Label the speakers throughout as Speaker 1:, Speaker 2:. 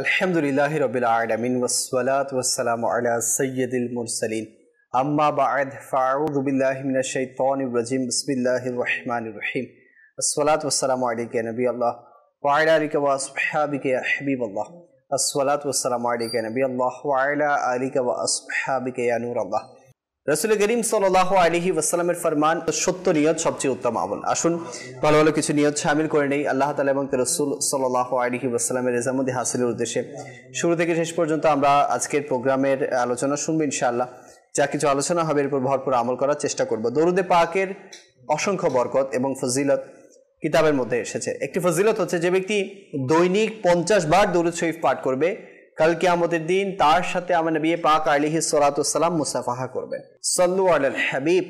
Speaker 1: আলহামদুলিল্লাহি রাব্বিল আলামিন ওয়াসসালাতু ওয়াসসালামু আলা সাইয়্যিদিল মুরসালিন আম্মা বা'দ ফাআউযু বিল্লাহি মিনাশ শাইতানির রাজিম বিসমিল্লাহির রহমানির রহিম আসসালাতু ওয়াসসালামু আলাইকা ইয়া নাবিয়াল্লাহ ওয়া আলা আলিকা ওয়া আসহাবিকা ইয়া হাবিবাল্লাহ আসসালাতু ওয়াসসালামু আলাইকা ইয়া নাবিয়াল্লাহ ওয়া আলা আলিকা ওয়া আসহাবিকা ইয়া নূরাল্লাহ। রাসূল করিম সাল্লাল্লাহু আলাইহি ওয়াসাল্লামের ফরমান, সত্য নিয়ত সবচেয়ে উত্তম আমল। আসুন ভালো ভালো কিছু নিয়ত শামিল করে নেই আল্লাহ তাআলা এবং তার রাসূল সাল্লাল্লাহু আলাইহি ওয়াসাল্লামের রেজামন্দি হাসিলের উদ্দেশ্যে। শুরু থেকে শেষ পর্যন্ত আমরা আজকের প্রোগ্রামের আলোচনা শুনবো ইনশাআল্লাহ। যা কিছু আলোচনা হবে এর উপর ভরপুর আমল করার চেষ্টা করব। দরুদে পাকের অসংখ্য বরকত এবং ফজিলত কিতাবের মধ্যে এসেছে। একটি ফজিলত হচ্ছে, যে ব্যক্তি দৈনিক 50 বার দরুদ শরীফ পাঠ করবে, কাল কিয়ামতের দিন তার সাথে আমার নবী পাক আলাইহিস সালাতু ওয়াস সালাম মুসাফাহা করবেন। সাল্লু আলাল হাবিব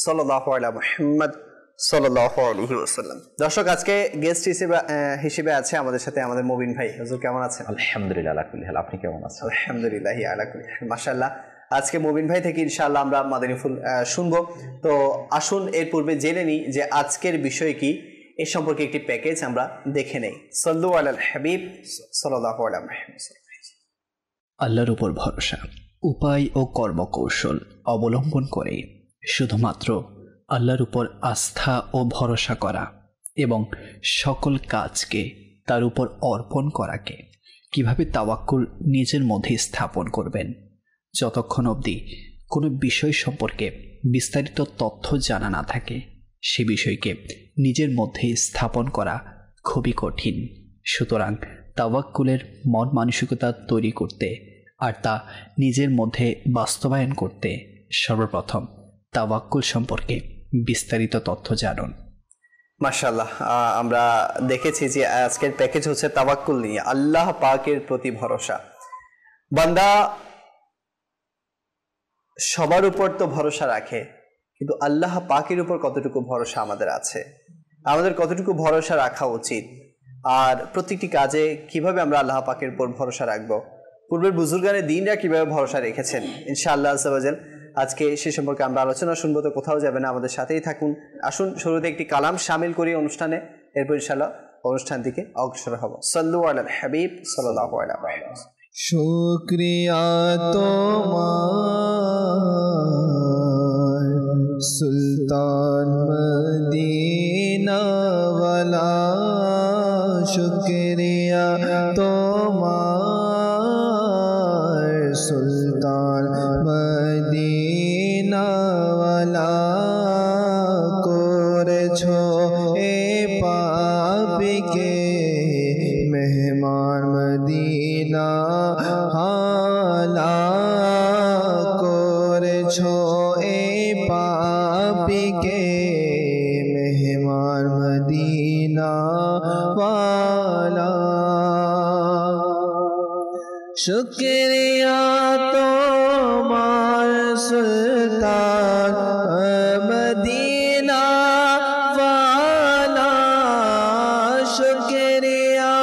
Speaker 1: সাল্লাল্লাহু আলা মুহাম্মদ সাল্লাল্লাহু আলাইহি ওয়াসাল্লাম। দর্শক, আজকে গেস্ট হিসেবে আছে আমাদের সাথে আমাদের মুবিন ভাই। হুজুর কেমন আছেন?
Speaker 2: আলহামদুলিল্লাহ আলা কুল্লি হাল। আপনি কেমন আছেন?
Speaker 1: আলহামদুলিল্লাহ আলা কুল্লি হাল, মাশাআল্লাহ। আজকে মুবিন ভাই থেকে ইনশাআল্লাহ আমরা মাদানী ফুল শুনবো। তো আসুন এর পূর্বে জেনে নিই যে আজকের বিষয় কি, এ সম্পর্কে একটি প্যাকেজ আমরা দেখে নেই। সাল্লু আলাল হাবিব সাল্লাল্লাহু আলা মুহাম্মদ।
Speaker 2: আল্লাহর উপর ভরসা, উপায় ও কর্মকৌশল অবলম্বন করে শুধুমাত্র আল্লাহর উপর আস্থা ও ভরসা করা এবং সকল কাজকে তার উপর অর্পণ করাকে কিভাবে তাওয়াক্কুল নিজের মধ্যে স্থাপন করবেন, যতক্ষণ অবধি কোনো বিষয় সম্পর্কে বিস্তারিত তথ্য জানা না থাকে সে বিষয়কে নিজের মধ্যে স্থাপন করা খুবই কঠিন। সুতরাং তাওয়াক্কুলের মন মানসিকতা তৈরি করতে আর তা নিজের মধ্যে বাস্তবায়ন করতে সর্বপ্রথম তাওয়াক্কুল সম্পর্কে বিস্তারিত তথ্য জানুন।
Speaker 1: মাশাআল্লাহ, আমরা দেখেছি যে আজকের প্যাকেজ হচ্ছে তাওয়াক্কুল নিয়ে, আল্লাহ পাকের প্রতি ভরসা। বান্দা সবার উপর তো ভরসা রাখে, কিন্তু আল্লাহ পাকের উপর কতটুকু ভরসা আমাদের আছে, আমাদের কতটুকু ভরসা রাখা উচিত, আর প্রত্যেকটি কাজে কিভাবে আমরা আল্লাহ পাকের উপর ভরসা রাখবো, পূর্বের বুজুর্গানে দিনরা কিভাবে ভরসা রেখেছেন, ইনশাআল্লাহ আজ্জা ওয়া জাল আজকে সে সম্পর্কে আমরা আলোচনা শুনবো। তো কোথাও যাবে না, আমাদের সাথেই থাকুন। আসুন শুরুতে একটি কালাম শামিল করি অনুষ্ঠানে, এরপর ইনশাআল্লাহ অনুষ্ঠান থেকে অগ্রসর হব। সাল্লু আলাল হাবিব সাল্লাল্লাহু আলাইহি ওয়াসাল্লাম।
Speaker 3: শুকরিয়া তোমার সুলতান মদিনা ওয়ালা, শুকরিয়া তোমার সুলতান মদিনা ওয়ালা, করেছো এ পাপিকে মেহমান মদিনা হালা, করেছো এ পাপিকে মেহমান মদিনা ওয়ালা। শুকরিয়া তোমার সুলতান মদিনা ওয়ালা, শুকরিয়া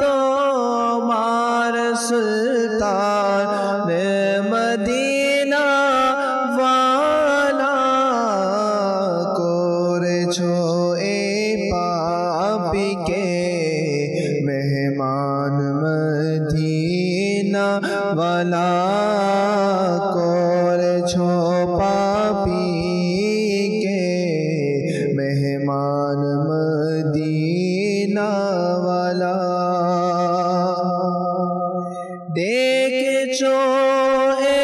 Speaker 3: তোমার সুলতান মদিনা ওয়ালা, করেছো এ পাপিকে মেহমান মদিনা ওয়ালা, করেছো পাপীকে মেহমান মদিনা ওয়ালা। দেখেছো এ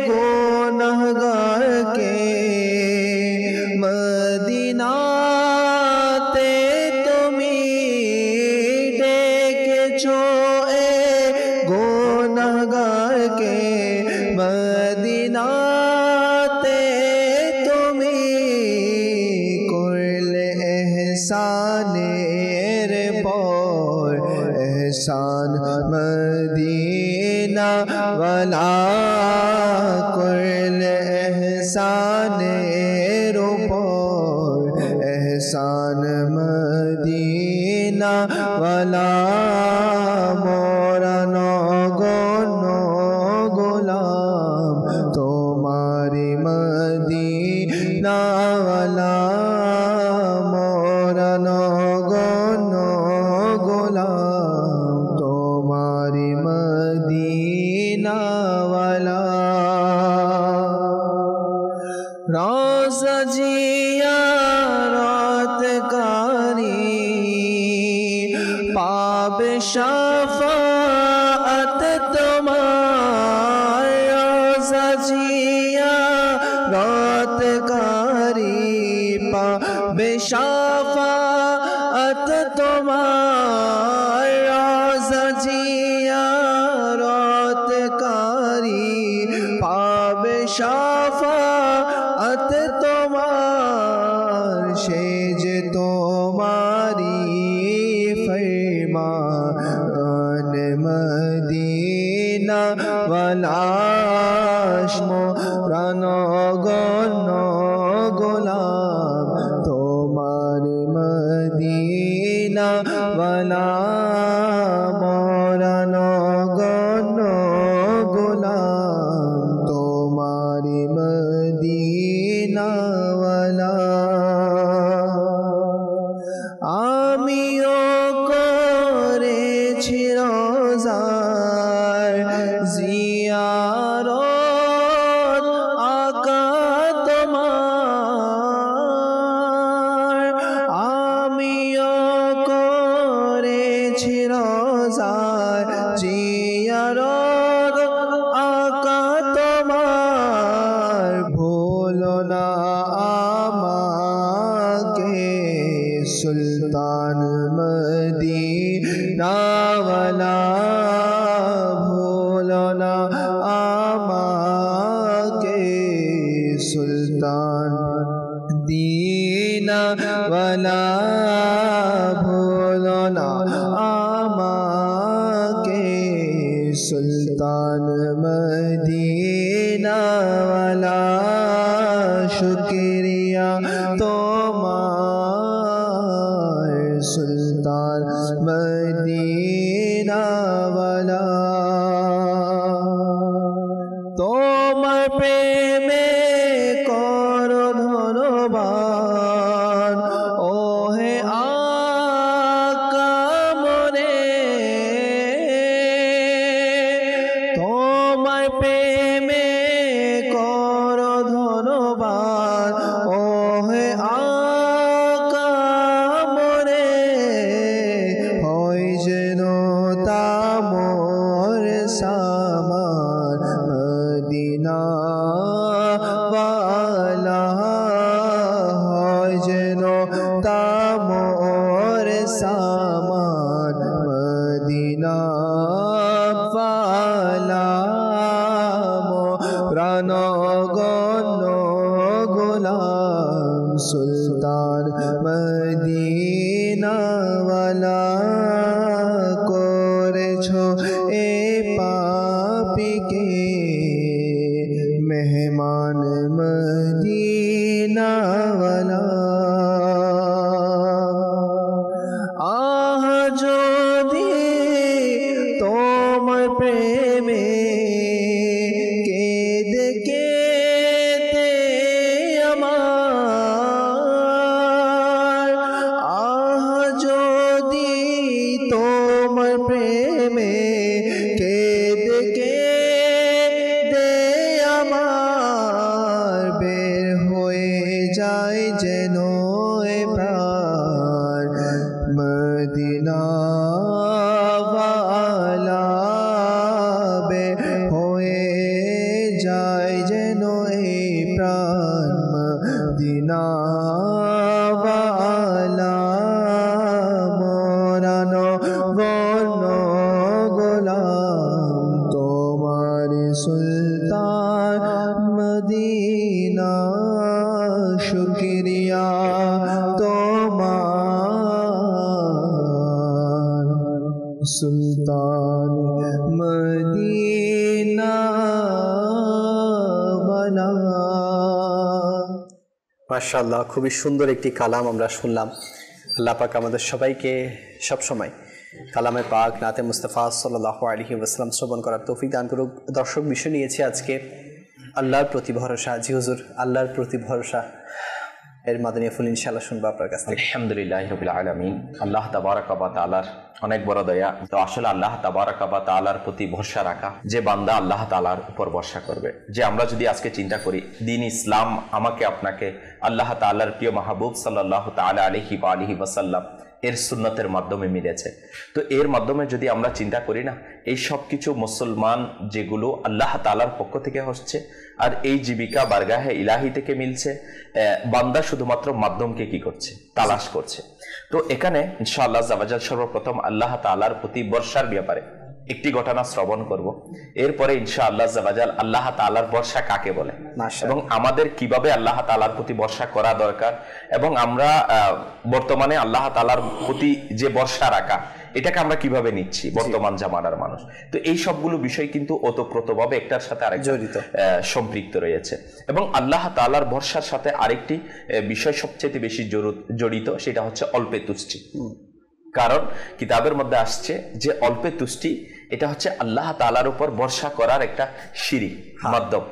Speaker 3: গুনাহগারকে মদিনাতে তুমি, দেখেছো এ গুনাহগারকে মদিনাতে তুমি, করলে এহসানের পর এহসান মদিনা ওয়ালা, করলে এহসানের উপর এহসান মদিনা ওয়ালা, মোরা নগণ্য গোলাম তোমারি মদিনা ওয়ালা, মোরা নগণ্য গোলাম তোমার শাফাআত তোমার রোজা জিয়ারতকারী পাবে শাফাআত তোমার রোজা জিয়ারতকারী পাবে শাফাআত তোমার সে যে তোমারি ফরমান মদিনা ওয়ালাশ মোরান গণ গোলাম তোমার মদিনা ওয়ালা মোরান গণ গোলাম তোমার মদিনা ওয়ালা আমিও করেছি রোজার জিয়ারত আকা তোমার আমিও করেছি রোজার জিয়ারত আকা তোমার ভুলো না আমাকে সুলতান মদিনা ওয়ালা ভুলো না আমাকে সুলতান মদিনা ওয়ালা ভুলো না আমাকে সুলতান মদিনা ওয়ালা শুকরিয়া তোমার সুলতান মদিনা ওয়ালা তোমার প্রেমে করো ধনবান ওহে আকা মনে তোমার প্রেমে করো ধনবান ওহে আকা মনে হয় যেন তামর সামান মদিনা ওয়ালা হয় যেন তামর সামান মদিনা ওয়ালা মোরান গণ গোলাম সুলতান মদিনা ওয়ালা করেছো এ পাপীকে মেহমান মদিনা ওয়ালা আহ যদি তোমার প্রেমে কেঁদে কেঁদে আমার আহ যদি তোমার প্রেমে কেঁদে কেঁদে আমার বের হয়ে যায় যেন এ প্রাণ মদিনা ওয়ালা বের হয়ে যায় যেন এই প্রাণ মদিনা ওয়ালা মোরান গণ গোলাম তোমার সুলতান মদিনা শুকরিয়া তোমার সুলতান মদিনা ওয়ালা
Speaker 1: মাশাআল্লাহ, খুবই সুন্দর একটি কালাম আমরা শুনলাম। আল্লাহ পাক আমাদের সবাইকে সবসময় কালামে পাক নাতে মুস্তাফা সাল্লাল্লাহু আলাইহি ওয়াসাল্লাম শ্রবণ করার তৌফিক দান করুক। দর্শক, বিষয় নিয়েছি আজকে আল্লাহর প্রতি ভরসা। জি হুজুর, আল্লাহর প্রতি ভরসা এর মাদানী ফুল ইনশাআল্লাহ শুনবো আপনার কাছ থেকে।
Speaker 4: আলহামদুলিল্লাহি রাব্বিল আলামিন। আল্লাহ তাবারাকা ওয়া তাআলার অনেক বড় দয়া। তো আসলে আল্লাহ তাবারাকা ওয়া তাআলার প্রতি ভরসা রাখা, যে বান্দা আল্লাহ তাআলার উপর ভরসা করবে, যে আমরা যদি আজকে চিন্তা করি দ্বীন ইসলাম আমাকে আপনাকে আল্লাহ তাআলার প্রিয় মাহবুব সাল্লাল্লাহু তাআলা আলাইহি ওয়া আলিহি ওয়াসাল্লাম এর সুন্নতের মাধ্যমে মিলেছে, তো এর মাধ্যমে যদি আমরা চিন্তা করি না, এই সব কিছু মুসলমান যেগুলো আল্লাহ তাআলার পক্ষ থেকে হচ্ছে, আর এই জীবিকা বারগাহে ইলাহি থেকে মিলছে, বান্দা শুধুমাত্র মাধ্যমকে কি করছে, তালাশ করছে। তো এখানে ইনশাআল্লাহ জাওয়াজাল সর্বপ্রথম আল্লাহ তাআলার প্রতি বর্ষার ব্যাপারে একটি ঘটনা শ্রবণ করব, এরপরে ইনশাআল্লাহ জাওয়াজাল আল্লাহ তাআলার বর্ষা কাকে বলে এবং আমাদের কিভাবে আল্লাহ তাআলার প্রতি বর্ষা করা দরকার, এবং আমরা বর্তমানে আল্লাহ তাআলার প্রতি যে বর্ষা রাখা এটাকে আমরা কিভাবে নিচ্ছি বর্তমান জামানার মানুষ। তো এই সবগুলো বিষয় কিন্তু ওতপ্রোতভাবে একটার সাথে আরেক জড়িত, সম্পৃক্ত রয়েছে। এবং আল্লাহ তাআলার ভরসার সাথে আরেকটি বিষয় সবচেয়ে বেশি জড়িত, সেটা হচ্ছে অল্পে তুষ্টি। কারণ কিতাবের মধ্যে আসছে যে অল্পে তুষ্টি এটা হচ্ছে আল্লাহ তাআলার উপর ভরসা করার একটা সিঁড়ি, মাধ্যম।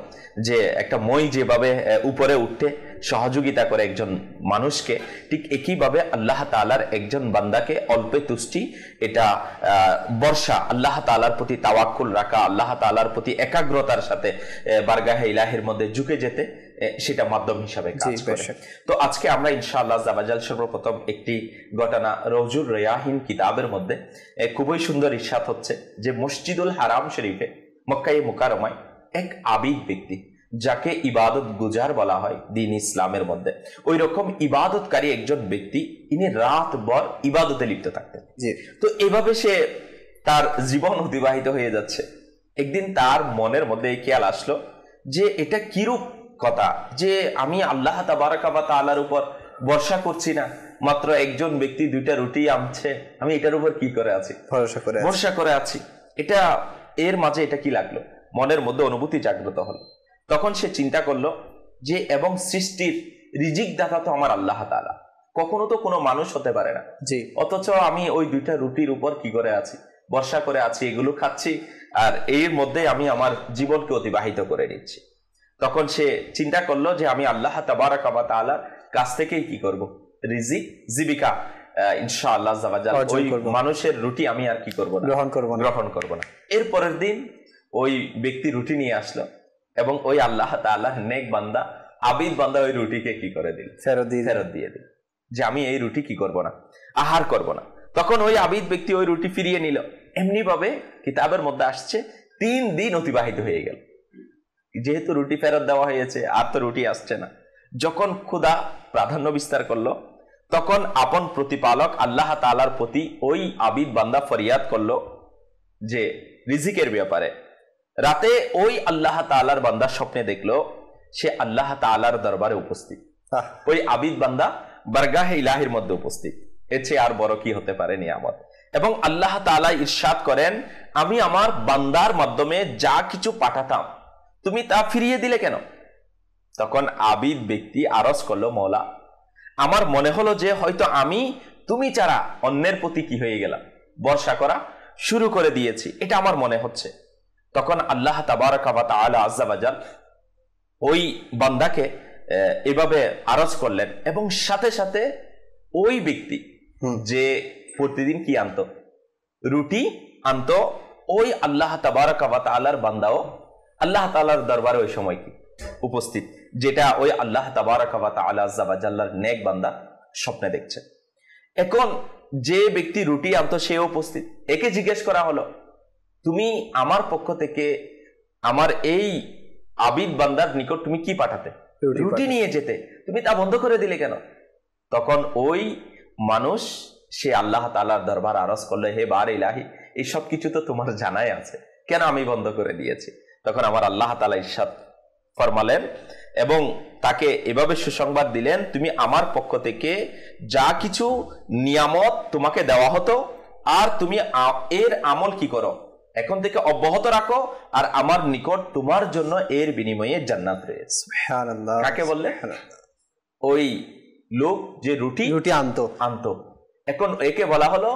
Speaker 4: যে একটা মই যেভাবে উপরে উঠতে সহযোগিতা করে একজন মানুষকে, ঠিক একইভাবে আল্লাহ তাআলার একজন বান্দাকে অল্পে তুষ্টি, এটা বর্ষা, আল্লাহ তাআলার প্রতি তাওয়াক্কুল রাখা, আল্লাহ তাআলার প্রতি একাগ্রতার সাথে বারগাহে ইলাহির মধ্যে ঝুঁকে যেতে, সেটা মাধ্যম হিসাবে কাজ করে। তো আজকে আমরা ইনশাআল্লাহ জাওয়াজাল সর্বপ্রথম একটি ঘটনা রওজুর রিয়াহিন কিতাবের মধ্যে খুবই সুন্দর ইরশাদ হচ্ছে যে মসজিদুল হারাম শরীফে মক্কায়ে মুকাররমায় এক আবিদ ব্যক্তি, যাকে ইবাদত গুজার বলা হয় দ্বীন ইসলামের মধ্যে, ওই রকম ইবাদতকারী একজন ব্যক্তি, ইনি রাত ভর ইবাদতে লিপ্ত থাকতেন। তো এভাবে সে তার জীবন অতিবাহিত হয়ে যাচ্ছে। একদিন তার মনের মধ্যে এই খেয়াল আসলো যে এটা কিরূপ কথা যে আমি আল্লাহ তাবারাকা ওয়া তাআলার উপর ভরসা করছি না, মাত্র একজন ব্যক্তি 2টা রুটি আনছে, আমি এটার উপর কি করে আছি, ভরসা করে আছি। এটা এর মাঝে এটা কি লাগলো, মনের মধ্যে অনুভূতি জাগ্রত হলো। তখন সে চিন্তা করলো যে এবং সৃষ্টির রিজিক দাতা তো আমার আল্লাহ তাআলা, কখনো তো কোনো মানুষ হতে পারে না, অথচ আমি ওই 2টা রুটির উপর কি করে আছি, ভরসা করে আছি, এগুলো খাচ্ছি, আর এর মধ্যে আমি আমার জীবনকে অতিবাহিত করে নিচ্ছি। তখন সে চিন্তা করলো যে আমি আল্লাহ তাবারাকা ওয়া তাআলার কাছ থেকেই কি করব, রিজিক, জীবিকা ইনশাআল্লাহ জাওয়াজাল ওই মানুষের রুটি আমি আর কি করব না, গ্রহণ করব না। এর পরের দিন ওই ব্যক্তি রুটি নিয়ে আসলো এবং ওই আল্লাহ তাআলার নেক বান্দা, আবিদ বান্দা ওই রুটিকে কি করে দিল, ফেরত দিয়ে দিল, যে আমি এই রুটি কি করব না, আহার করব না। তখন ওই আবিদ ব্যক্তি ওই রুটি ফিরিয়ে নিল। এমনি ভাবে কিতাবের মধ্যে আসছে 3 দিন অতিবাহিত হয়ে গেল। যেহেতু রুটি ফেরত দেওয়া হয়েছে, আর তো রুটি আসছে না। যখন ক্ষুধা প্রাধান্য বিস্তার করলো, তখন আপন প্রতিপালক আল্লাহ তাআলার প্রতি ওই আবিদ বান্দা ফরিয়াদ করলো যে রিজিকের ব্যাপারে। রাতে ওই আল্লাহ তাআলার বান্দা স্বপ্নে দেখলো সে আল্লাহ তাআলার দরবারে উপস্থিত, ওই আবিদ বান্দা বারগাহে ইলাহির মধ্যে উপস্থিত। এর চেয়ে আর বড় কি হতে পারে নিয়ামত। এবং আল্লাহ তাআলা ইরশাদ করেন, আমি আমার বান্দার মাধ্যমে যা কিছু পাঠাতাম তুমি তা ফিরিয়ে দিলে কেন? তখন আবিদ ব্যক্তি আরজ করলো, মওলা, আমার মনে হলো যে হয়তো আমি তুমি ছাড়া অন্যের প্রতি কি হয়ে গেলাম, ভরসা করা শুরু করে দিয়েছি, এটা আমার মনে হচ্ছে। তখন আল্লাহ তাবারাকা ওয়া তাআলা আযজা ওয়া জাল ওই বান্দাকে এভাবে আরজ করলেন, এবং সাথে সাথে ওই ব্যক্তি যে প্রতিদিন কি আনতো, রুটি আনতো, ওই আল্লাহ তাবারাকা ওয়া তাআলার বান্দাও আল্লাহ তাআলার দরবারে ওই সময় কি উপস্থিত, যেটা ওই আল্লাহ তাবারাকা ওয়া তাআলা আযজা ওয়া জাল্লার নেক বান্দা স্বপ্নে দেখছে। এখন যে ব্যক্তি রুটি আনতো সেও উপস্থিত। একে জিজ্ঞেস করা হলো, তুমি আমার পক্ষ থেকে আমার এই আবিদ বান্দার নিকট তুমি কি পাঠাতে, রুটি নিয়ে যেতে, তুমি তা বন্ধ করে দিলে কেন? তখন ওই মানুষ সে আল্লাহ তাআলার দরবার আরজ করলো, হে বার ইলাহি, এই সব কিছু তো তোমার জানাই আছে, কেন আমি বন্ধ করে দিয়েছি? তখন আমার আল্লাহ তাআলা ইরশাদ ফরমালেন এবং তাকে এভাবে সুসংবাদ দিলেন, তুমি আমার পক্ষ থেকে যা কিছু নিয়ামত তোমাকে দেওয়া হতো, আর তুমি এর আমল কি করো, এখন থেকে অব্যাহত রাখো, আর আমার নিকট তোমার জন্য এর বিনিময়ে জান্নাত রয়েছে। সুবহানাল্লাহ। কাকে বললে? ওই লোক যে রুটি আনতো। এখন একে বলা হলো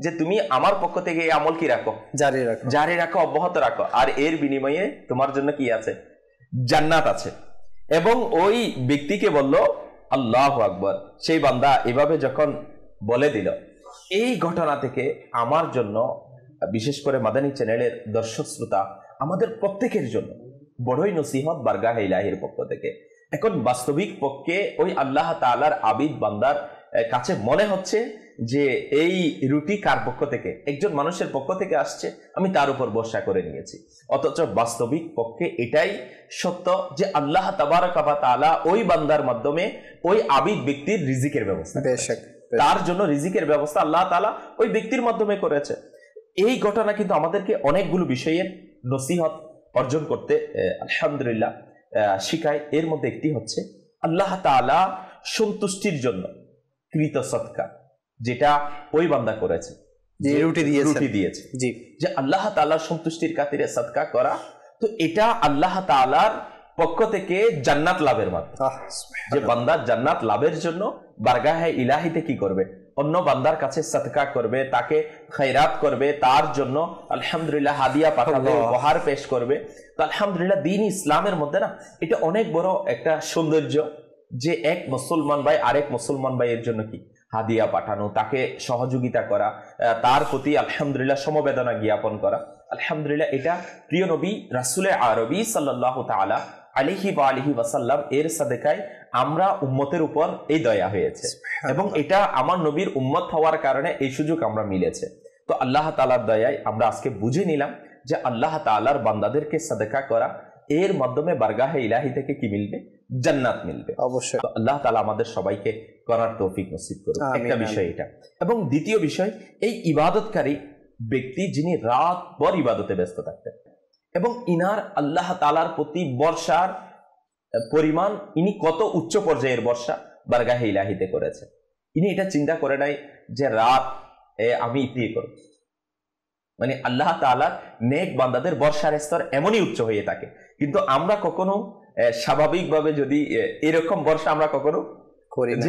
Speaker 4: যে তুমি আমার পক্ষ থেকে এই আমল কি রাখো, জারি রাখো, অব্যাহত রাখো, আর এর বিনিময়ে তোমার জন্য কি আছে, জান্নাত আছে। এবং ওই ব্যক্তিকে বলল আল্লাহু আকবার। সেই বান্দা এভাবে যখন বলে দিল, এই ঘটনা থেকে আমার জন্য, বিশেষ করে মাদানী চ্যানেলের দর্শক শ্রোতা, আমাদের প্রত্যেকের জন্য বড়ই নসিহত বারগাহে ইলাহির পক্ষ থেকে। এখন বাস্তবিক পক্ষে ওই আল্লাহ তাআলার আবিদ বান্দার কাছে মনে হচ্ছে যে এই রুটি কার পক্ষ থেকে, একজন মানুষের পক্ষ থেকে আসছে, আমি তার উপর ভরসা করে নিয়েছি। অথচ বাস্তবিক পক্ষে এটাই সত্য যে আল্লাহ তাবারাকা ওয়া তাআলা ওই বান্দার মাধ্যমে ওই আবিদ ব্যক্তির রিজিকের ব্যবস্থা, তার জন্য রিজিকের ব্যবস্থা আল্লাহ তাআলা ওই ব্যক্তির মাধ্যমে করেছে। এই ঘটনা কিন্তু আমাদেরকে অনেকগুলো বিষয়ের নসিহত অর্জন করতে আলহামদুলিল্লাহ শিখায়। এর মধ্যে একটি হচ্ছে আল্লাহ তাআলা সন্তুষ্টির জন্য কৃত সদকা, যেটা ওই বান্দা করেছে, যে রুটি দিয়েছে, জি, যে আল্লাহ তাআলার সন্তুষ্টির খাতিরে সদকা করা, তো এটা আল্লাহ তাআলার পক্ষ থেকে জান্নাত লাভের মাধ্যম। যে বান্দা জান্নাত লাভের জন্য বারগাহে ইলাহিতে কি করবে, অন্য বান্দার কাছে সদকা করবে, তাকে খৈরাত করবে, তার জন্য আলহামদুলিল্লাহ হাদিয়া পাঠাবে, উপহার পেশ করবে। তো আলহামদুলিল্লাহ দ্বীন ইসলামের মধ্যে না এটা অনেক বড় একটা সৌন্দর্য, যে এক মুসলমান ভাই আরেক মুসলমান ভাইয়ের জন্য কি হাদিয়া পাঠানো, তাকে সহযোগিতা করা, তার প্রতি আলহামদুলিল্লাহ সমবেদনা জ্ঞাপন করা। আলহামদুলিল্লাহ এটা প্রিয় নবী রাসূলে আরবি সাল্লাল্লাহু তাআলা আলাইহি ওয়া আলিহি ওয়াসাল্লাম এর সাদেকায় আমরা উম্মতের উপর এই দয়া হয়েছে, এবং এটা আমার নবীর উম্মত হওয়ার কারণে এই সুযোগ আমরা মিলেছে। তো আল্লাহ তাআলার দয়ায় আমরা আজকে বুঝে নিলাম যে আল্লাহ তাআলার বান্দাদেরকে সাদকা করা, এর মাধ্যমে বারগাহে ইলাহি থেকে কি মিলবে, জান্নাত মিলবে অবশ্যই। তো আল্লাহ তাআলা আমাদের সবাইকে করার তৌফিক নসিব করুন, একটা বিষয় এটা। এবং দ্বিতীয় বিষয়, এই ইবাদতকারী ব্যক্তি যিনি রাত ভর ইবাদতে ব্যস্ত থাকতেন, এবং ইনার আল্লাহ তাআলার প্রতি বর্ষার পরিমাণ, ইনি কত উচ্চ পর্যায়ের বর্ষা বারগাহে ইলাহিতে করেছে। ইনি এটা চিন্তা করে নাই যে রাত আমি ইতিয়ে করব, মানে আল্লাহ তাআলার নেক বান্দাদের বর্ষার স্তর এমনই উচ্চ হয়ে থাকে। কিন্তু আমরা কখনো স্বাভাবিকভাবে যদি এরকম বর্ষা আমরা কখনো করি না,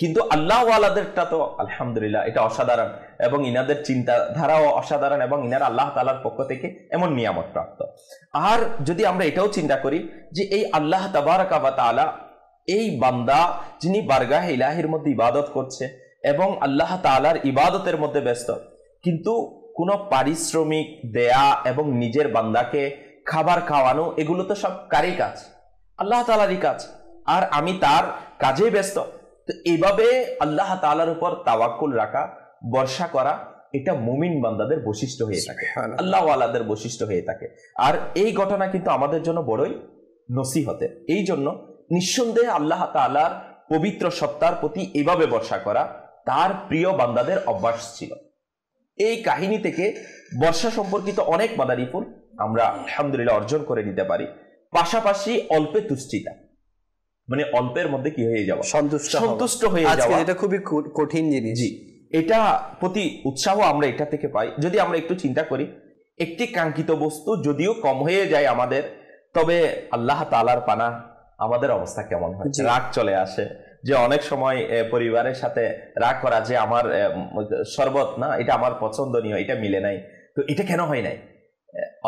Speaker 4: কিন্তু আল্লাহ ওয়ালাদেরটা তো আলহামদুলিল্লাহ এটা অসাধারণ, এবং ইনাদের চিন্তাধারাও অসাধারণ, এবং ইনারা আল্লাহ তাআলার পক্ষ থেকে এমন নিয়ামত প্রাপ্ত। আর যদি আমরা এটাও চিন্তা করি যে এই আল্লাহ তাবারাকা ওয়া তাআলা, এই বান্দা যিনি বারগাহে ইলাহির মধ্যে ইবাদত করছে এবং আল্লাহ তাআলার ইবাদতের মধ্যে ব্যস্ত, কিন্তু কোনো পারিশ্রমিক দেয়া এবং নিজের বান্দাকে খাবার খাওয়ানো, এগুলো তো সব কারই কাজ, আল্লাহ তাআলারই কাজ, আর আমি তার কাজে ব্যস্ত। তো এইভাবে আল্লাহ তাআলার উপর তাওয়াক্কুল রাখা, ভরসা করা, এটা মুমিন বান্দাদের বৈশিষ্ট্য হয়ে থাকে, আল্লাহ ওয়ালাদের বৈশিষ্ট্য হয়ে থাকে। আর এই ঘটনা কিন্তু আমাদের জন্য বড়ই নসিহতের। এই জন্য নিঃসন্দেহে আল্লাহ তাআলার পবিত্র সত্তার প্রতি এইভাবে ভরসা করা তার প্রিয় বান্দাদের অভ্যাস ছিল। এই কাহিনী থেকে বর্ষা সম্পর্কিত অনেক মাদারিফুল আমরা আলহামদুলিল্লাহ অর্জন করে নিতে পারি। পাশাপাশি অল্পে তুষ্টিতা, মানে অল্পের মধ্যে কি হয়ে যাওয়া, সন্তুষ্ট হয়ে যাওয়া,
Speaker 1: এটা খুবই কঠিন জিনিস।
Speaker 4: জি, এটা প্রতি উৎসাহ আমরা এটা থেকে পাই। যদি আমরা একটু চিন্তা করি, একটি কাঙ্ক্ষিত বস্তু যদিও কম হয়ে যায় আমাদের, তবে আল্লাহ তাআলার পানা আমাদের অবস্থা কেমন হয়, রাগ চলে আসে। যে অনেক সময় পরিবারের সাথে রাগ করা, যে আমার শরবত না, এটা আমার পছন্দনীয়, এটা মিলে নাই, তো এটা কেন হয় নাই।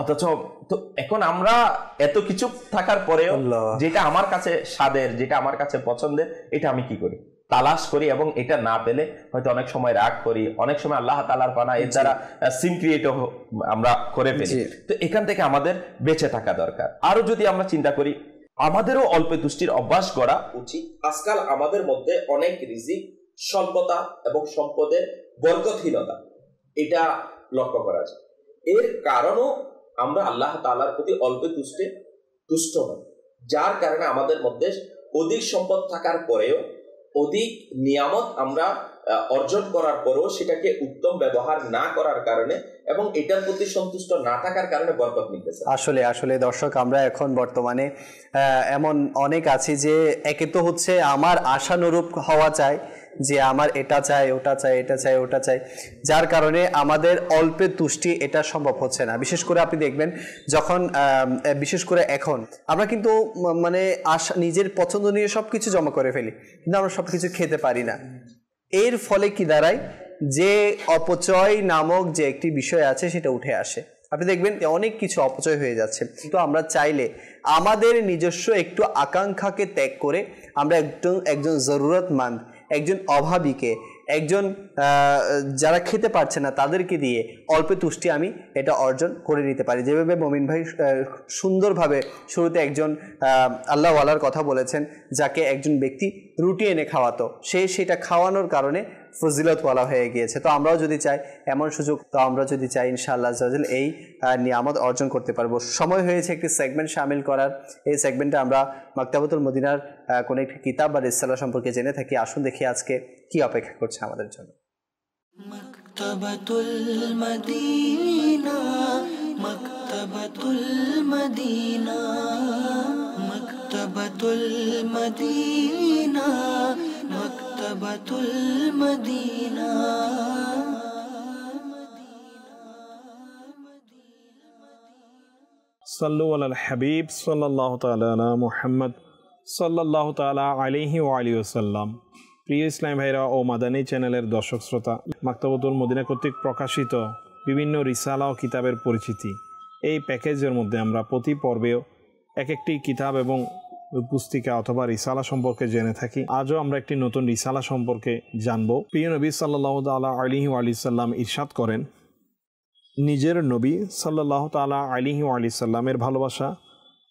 Speaker 4: অথচ তো এখন আমরা এত কিছু থাকার পরেও যেটা আমার কাছে স্বাদের, যেটা আমার কাছে পছন্দের, এটা আমি কি করি, তালাশ করি, এবং এটা না পেলে হয়তো অনেক সময় রাগ করি, অনেক সময় আল্লাহ তাআলার পানা এর দ্বারা সিম ক্রিয়েট আমরা করে ফেলি। তো এখান থেকে আমাদের বেঁচে থাকা দরকার। আরো যদি আমরা চিন্তা করি, আমাদেরও অল্পে তুষ্টির অভ্যাস করা উচিত। আজকাল আমাদের মধ্যে অনেক রিজিক স্বল্পতা এবং সম্পদের বরকতহীনতা, এটা লক্ষ্য করা যায়। এর কারণও আমরা আল্লাহ তাআলার প্রতি অল্পে তুষ্ট নই, যার কারণে আমাদের মধ্যে অধিক সম্পদ থাকার পরেও, অধিক নিয়ামত আমরা অর্জন করার পরেও সেটাকে উত্তম ব্যবহার না করার কারণে এবং এটার প্রতি সন্তুষ্ট না থাকার কারণে বরকত মিলতেছে।
Speaker 1: আসলে দর্শক, আমরা এখন বর্তমানে এমন অনেক আছি যে একে তো হচ্ছে আমার আশানুরূপ হওয়া চাই, যে আমার এটা চাই, ওটা চাই, এটা চাই, ওটা চাই, যার কারণে আমাদের অল্পে তুষ্টি এটা সম্ভব হচ্ছে না। বিশেষ করে আপনি দেখবেন যখন বিশেষ করে এখন আমরা কিন্তু মানে নিজের পছন্দ নিয়ে সবকিছু জমা করে ফেলি, কিন্তু আমরা সবকিছু খেতে পারি না। এর ফলে কি দাঁড়ায়, যে অপচয় নামক যে একটি বিষয় আছে সেটা উঠে আসে। আপনি দেখবেন অনেক কিছু অপচয় হয়ে যাচ্ছে, কিন্তু আমরা চাইলে আমাদের নিজস্ব একটু আকাঙ্ক্ষাকে ত্যাগ করে আমরা একজন জরুরতমন্দ, একজন অভাবীকে, একজন যারা খেতে পারছে না তাদেরকে দিয়ে অল্পে তুষ্টি আমি এটা অর্জন করে নিতে পারি। যেভাবে মমিন ভাই সুন্দরভাবে শুরুতে একজন আল্লাহওয়ালার কথা বলেছেন, যাকে একজন ব্যক্তি রুটি এনে খাওয়াতো, সেটা খাওয়ানোর কারণে ফজিলতওয়ালা হয়ে গিয়েছে। তো আমরাও যদি চাই এমন সুযোগ, তো আমরা যদি চাই ইনশাআল্লাহ আজ্জাওয়াজাল এই নিয়ামত অর্জন করতে পারবো। সময় হয়েছে একটি সেগমেন্ট শামিল করার। এই সেগমেন্টে আমরা মাকতাবাতুল মদিনার কোনো একটি কিতাব বা রিসালা সম্পর্কে জেনে থাকি। আসুন দেখি আজকে কি অপেক্ষা করছে আমাদের জন্য।
Speaker 5: মাকতাবাতুল মদিনা, মাকতাবাতুল মদিনা, মাকতাবাতুল মদিনা, মাকতাবাতুল মদিনা।
Speaker 6: সাল্লু আলাল হাবিব সাল্লাল্লাহু তাআলা আলা মুহাম্মদ সাল্লাল্লাহু তাআলা আলাইহি ওয়া আলিহি ওয়াসাল্লাম। প্রিয় ইসলাম ভাইরা ও মাদানী চ্যানেলের দর্শক শ্রোতা, মাকতাবাতুল মদিনা কর্তৃক প্রকাশিত বিভিন্ন রিসালা ও কিতাবের পরিচিতি, এই প্যাকেজের মধ্যে আমরা প্রতি পর্বেও এক একটি কিতাব এবং পুস্তিকা অথবা রিসালা সম্পর্কে জেনে থাকি। আজও আমরা একটি নতুন রিসালা সম্পর্কে জানব। প্রিয় নবী সাল্লাল্লাহু তাআলা আলাইহি ওয়া আলিহি সাল্লাম ইরশাদ করেন, নিজের নবী সাল্লাল্লাহু তাআলা আলাইহি ওয়া আলিহি সাল্লামের ভালোবাসা,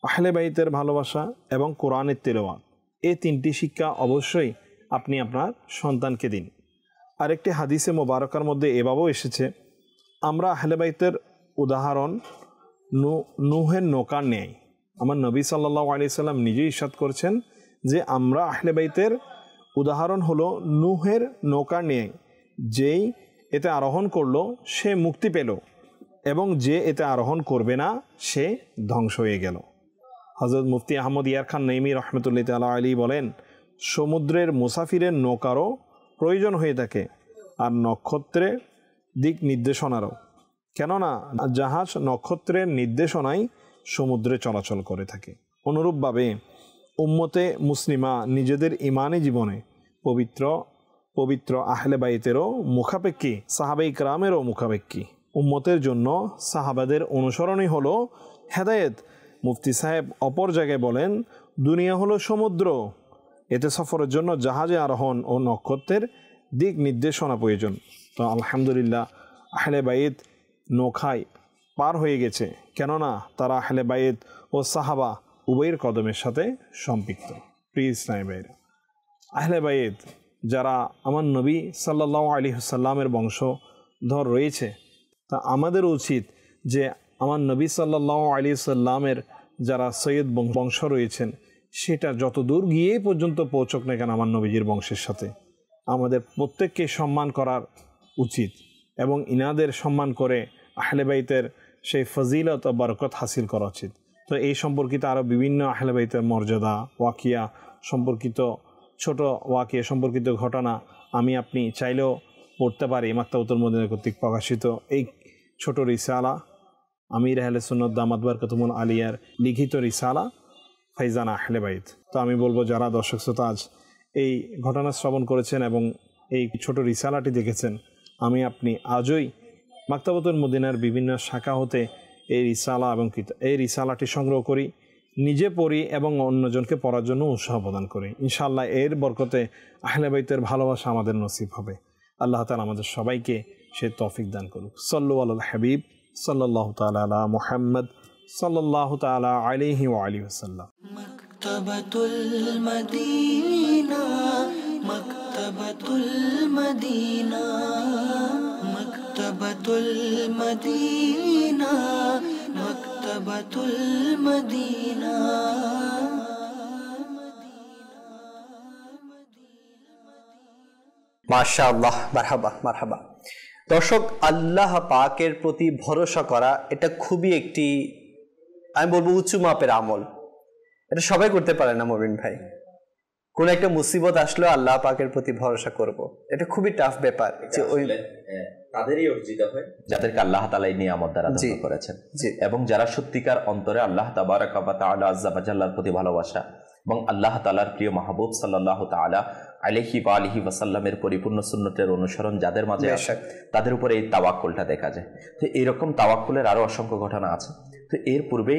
Speaker 6: আহলে বাইতের ভালোবাসা এবং কোরআনের তিলাওয়াত, এই তিনটি শিক্ষা অবশ্যই আপনি আপনার সন্তানকে দিন। আরেকটি হাদিসে মোবারকার মধ্যে এভাবেও এসেছে, আমরা আহলে বাইতের উদাহরণ নূহের নৌকার ন্যায়। আমার নবী সাল্লাল্লাহু আলাইহি সাল্লাম নিজেই ইরশাদ করছেন যে আমরা আহলে বাইতের উদাহরণ হলো নূহের নৌকার ন্যায়, যেই এতে আরোহণ করলো সে মুক্তি পেল এবং যে এতে আরোহণ করবে না সে ধ্বংস হয়ে গেল। হযরত মুফতি আহমদ ইয়ার খান নঈমী রহমতুল্লাহ তাআলা আলাইহি বলেন, সমুদ্রের মুসাফিরের নৌকারও প্রয়োজন হয়ে থাকে আর নক্ষত্রের দিক নির্দেশনারও, কেননা জাহাজ নক্ষত্রের নির্দেশনায় সমুদ্রে চলাচল করে থাকে। অনুরূপভাবে উম্মতে মুসলিমা নিজেদের ইমানি জীবনে পবিত্র আহলে বাইতেরও মুখাপেক্ষী, সাহাবায়ে কেরামেরও মুখাপেক্ষী। উম্মতের জন্য সাহাবাদের অনুসরণই হলো হেদায়েত। মুফতি সাহেব অপর জায়গায় বলেন, দুনিয়া হলো সমুদ্র, এতে সফরের জন্য জাহাজে আরোহণ ও নক্ষত্রের দিক নির্দেশনা প্রয়োজন। তো আলহামদুলিল্লাহ আহলে বাইত নৌকায় পার হয়ে গেছে, কেননা তারা আহলে বাইত ও সাহাবা উভয়ের কদমের সাথে সম্পৃক্ত। প্রিয় ইসলামী ভাইরা, আহলে বাইত যারা আমার নবী সাল্লাল্লাহু আলাইহি ওয়াসাল্লামের বংশধর রয়েছে, তা আমাদের উচিত যে আমার নবী সাল্লাল্লাহু আলাইহি ওয়াসাল্লামের যারা সৈয়দ বংশ রয়েছেন, সেটা যত দূর গিয়ে পর্যন্ত পৌঁছক না কেন আমার নবীজির বংশের সাথে আমাদের প্রত্যেককে সম্মান করার উচিত এবং ইনাদের সম্মান করে আহলে বাইতের সেই ফজিলত ও বরকত হাসিল করা উচিত। তো এই সম্পর্কিত আরও বিভিন্ন আহলে বাইতের মর্যাদা, ওয়াকিয়া সম্পর্কিত ছোট ওয়াকিয়া সম্পর্কিত ঘটনা আমি আপনি চাইলেও পড়তে পারি মাকতাবাতুল মদিনা কর্তৃক প্রকাশিত এই ছোট রিসালা, আমির আহলে সুন্নাত দামাত বারকাতুহুল আলিয়ার লিখিত রিসালা ফাইজান আহলে বাইত। তো আমি বলবো যারা দর্শক শ্রোতা আজ এই ঘটনা শ্রবণ করেছেন এবং এই ছোট রিসালাটি দেখেছেন, আমি আপনি আজই মাকতাবাতুল মদিনার বিভিন্ন শাখা হতে এই রিসালা এবং এই রিসালাটি সংগ্রহ করি, নিজে পড়ি এবং অন্যজনকে পড়ার জন্য উৎসাহ প্রদান করি। ইনশাআল্লাহ এর বরকতে আহলে বাইতের ভালোবাসা আমাদের নসিব হবে। আল্লাহ তাআলা আমাদের সবাইকে সে তৌফিক দান করুক। সাল্লু আলাল হাবিব সাল্লাল্লাহু তাআলা আলা মুহাম্মদ সাল্লাল্লাহু তাআলা আলাইহি ওয়া আলিহি ওয়াসাল্লাম।
Speaker 5: মাকতাবাতুল মদিনা, মাকতাবাতুল মদিনা, মাকতাবাতুল মদিনা, মাকতাবাতুল মদিনা।
Speaker 1: মাশাআল্লাহ, মারহাবা মারহাবা। দর্শক, আল্লাহ পাকের প্রতি ভরসা করা এটা খুবই একটি, আমি বলবো, উঁচু মাপের আমল। এটা সবাই করতে পারে না মবিন ভাই। কোন একটা মুসিবত আসলো আল্লাহ পাকের প্রতি ভরসা করব, এটা খুবই টাফ ব্যাপার। যে ওই
Speaker 4: তাদেরই অর্জিত হয় যাদেরকে আল্লাহ তাআলা এই নিয়ামত দ্বারা ধন্য করেছেন, এবং যারা সত্যিকার অন্তরে আল্লাহ তাবারাকা ওয়া তাআলা আযজা ওয়া জাল্লার প্রতি ভালোবাসা এবং আল্লাহ তাআলার প্রিয় মাহবুব সাল্লাল্লাহু তাআলা আলাইহি ওয়া আলিহি ওয়াসাল্লামের পরিপূর্ণ সুন্নতের অনুসরণ যাদের মাঝে আছে, তাদের উপরে এই তাওয়াক্কুলটা দেখা যায়। তো এইরকম তাওয়াক্কুলের আরো অসংখ্য ঘটনা আছে। তো এর পূর্বে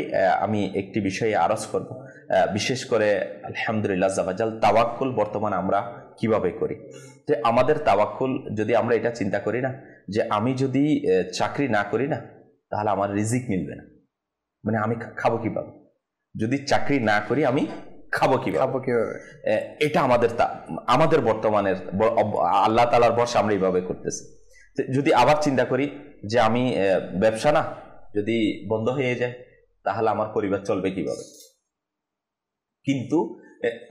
Speaker 4: আমি একটি বিষয়ে আরজ করব, বিশেষ করে আলহামদুলিল্লাহ জাবাজাল তাওয়াক্কুল বর্তমানে আমরা কিভাবে করি। তো আমাদের তাওয়াক্কুল যদি আমরা এটা চিন্তা করি না যে আমি যদি চাকরি না করি না তাহলে আমার রিজিক মিলবে না, মানে আমি খাবো কিভাবে, যদি চাকরি না করি আমি খাবো কিভাবে, এটা আমাদের বর্তমানের আল্লাহ তাআলার ভরসা আমরা এইভাবে করতেছি। যদি আবার চিন্তা করি যে আমি ব্যবসা না যদি বন্ধ হয়ে যায় তাহলে আমার পরিবার চলবে কিভাবে। কিন্তু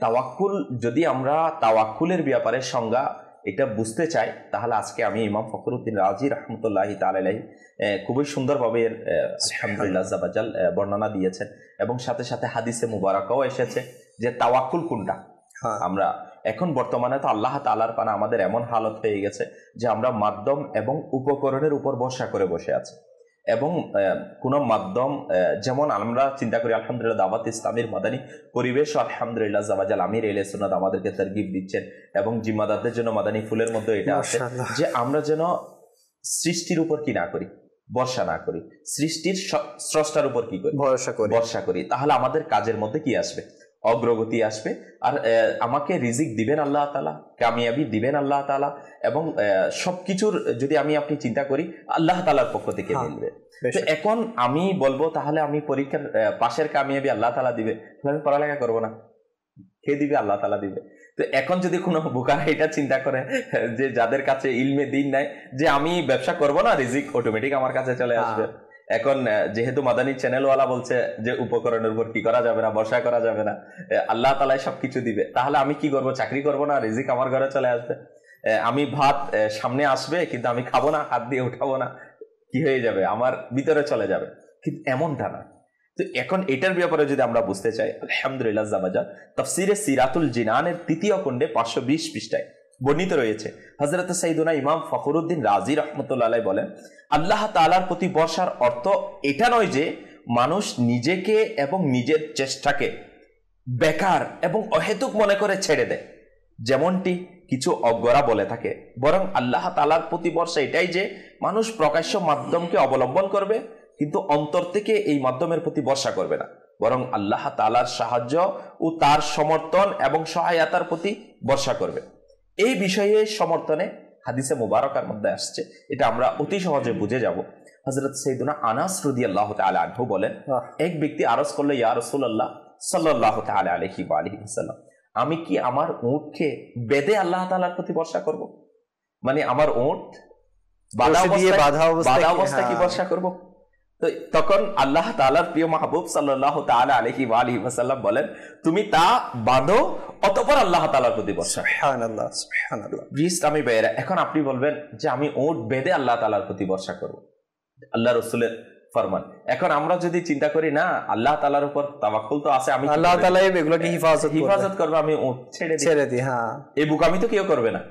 Speaker 4: তাওয়াক্কুল, যদি আমরা তাওয়াক্কুলের ব্যাপারে সংজ্ঞা এটা বুঝতে চাই তাহলে আজকে আমি ইমাম ফখরুদ্দিন রাজি রহমতুল্লাহি তাআলা আলাইহি খুবই সুন্দরভাবে এর আলহামদুলিল্লাহ জাবাজাল বর্ণনা দিয়েছেন, এবং সাথে সাথে হাদিসে মুবারাকাও এসেছে যে তাওয়াক্কুল কোনটা। আমরা এখন বর্তমানে তো আল্লাহ তাআলার পানা আমাদের এমন হালত হয়ে গেছে যে আমরা মাধ্যম এবং উপকরণের উপর ভরসা করে বসে আছি, এবং কোন মাধ্যম যেমন আমরা চিন্তা করি আলহামদুলিল্লাহ দাওয়াত ইসলামের মাদানী পরিবেশ আলহামদুলিল্লাহ জাবাজাল আমির আহলে সুন্নাত আমাদেরকে তারগিব দিচ্ছেন, এবং জিম্মাদারদের জন্য মাদানী ফুলের মধ্যে এটা আছে যে আমরা যেন সৃষ্টির উপর কি না করি, ভরসা না করি, সৃষ্টির স্রষ্টার উপর কি করি, ভরসা করি, তাহলে আমাদের কাজের মধ্যে কি আসবে, অগ্রগতি আসবে। আর আমাকে রিজিক দিবেন আল্লাহ তাআলা, কামিয়াবি দিবেন আল্লাহ তাআলা, এবং সবকিছুর যদি আপনি চিন্তা করি আল্লাহ তাআলার পক্ষ থেকে মিলবে। তো এখন আমি বলবো তাহলে আমি পরীক্ষার পাশের কামিয়াবি আল্লাহ তাআলা দিবে, আমি পড়ালেখা করবো না, কে দিবে? আল্লাহ তাআলা দিবে। তো এখন যদি কোনো বোকারা এটা চিন্তা করে যে যাদের কাছে ইলমে দিন নাই যে আমি ব্যবসা করব না, রিজিক অটোমেটিক আমার কাছে চলে আসবে। এখন যেহেতু মাদানী চ্যানেলওয়ালা বলছে যে উপকরণের উপর কি করা যাবে না, ভরসা করা যাবে না, আল্লাহ তাআলাই সবকিছু দিবে, তাহলে আমি কি করব? চাকরি করব না, রিজিক আমার ঘরে চলে আসবে। আমি ভাত সামনে আসবে কিন্তু আমি খাবো না, হাত দিয়ে উঠাবো না, কি হয়ে যাবে? আমার ভিতরে চলে যাবে। কিন্তু এমনটা না। তো এখন এটার ব্যাপারে যদি আমরা বুঝতে চাই, আলহামদুলিল্লাহ জাবাজাল তাফসিরে সিরাতুল জিনানের ৩য় খণ্ডে ৫২০ পৃষ্ঠায় বর্ণিত রয়েছে, হযরত সাইয়্যিদুনা ইমাম ফখরুদ্দিন রাজি রাহমাতুল্লাহ আলাইহি বলেন, আল্লাহ তাআলার প্রতি ভরসার অর্থ এটা নয় যে মানুষ নিজেকে এবং নিজের চেষ্টাকে বেকার এবং অহেতুক মনে করে ছেড়ে দেয়, যেমনটি কিছু অজ্ঞরা বলে থাকে, বরং আল্লাহ তাআলার প্রতি ভরসা এটাই যে মানুষ প্রকাশ্য মাধ্যমকে অবলম্বন করবে কিন্তু অন্তর থেকে এই মাধ্যমের প্রতি ভরসা করবে না, বরং আল্লাহ তাআলার সাহায্য ও তার সমর্থন এবং সহায়তার প্রতি ভরসা করবে। এই বিষয়ে সমর্থনে হাদিসে মুবারকার মধ্যে আসছে, এটা আমরা অতি সহজে বুঝে যাব। হযরত সাইয়্যিদুনা আনাস রাদিয়াল্লাহু তাআলা আনহু বলেন, এক ব্যক্তি আরজ করলো, ইয়া রাসূলুল্লাহ সাল্লাল্লাহু তাআলা আলাইহি ওয়া আলিহি ওয়াসাল্লাম, আমি কি আমার উটকে বেঁধে আল্লাহ তাআলার প্রতি ভরসা করব? মানে আমার উট বাঁধা অবস্থায় কি ভরসা করব? তো তখন আল্লাহ তাআলার প্রিয় মাহবুব সাল্লাল্লাহু তাআলা আলাইহি ওয়া আলিহি ওয়াসাল্লাম বলেন, তুমি তা বাঁধো, অতঃপর আল্লাহ তাআলার প্রতি ভরসা। সুবহানাল্লাহ, সুবহানাল্লাহ। ইসলামী ভাইয়েরা, এখন আপনি বলবেন যে আমি উট বেঁধে আল্লাহ তাআলার প্রতি ভরসা করব, আল্লাহ রাসূলের ফরমান। এখন আমরা যদি চিন্তা করি না আল্লাহ তাআলার উপর তাওয়াক্কুল তো আছে, আমি আল্লাহ তাআলা এগুলোকে হিফাজত করবে, আমি উট ছেড়ে দিই, হ্যাঁ, এই বোকামি তো কেউ করবে না,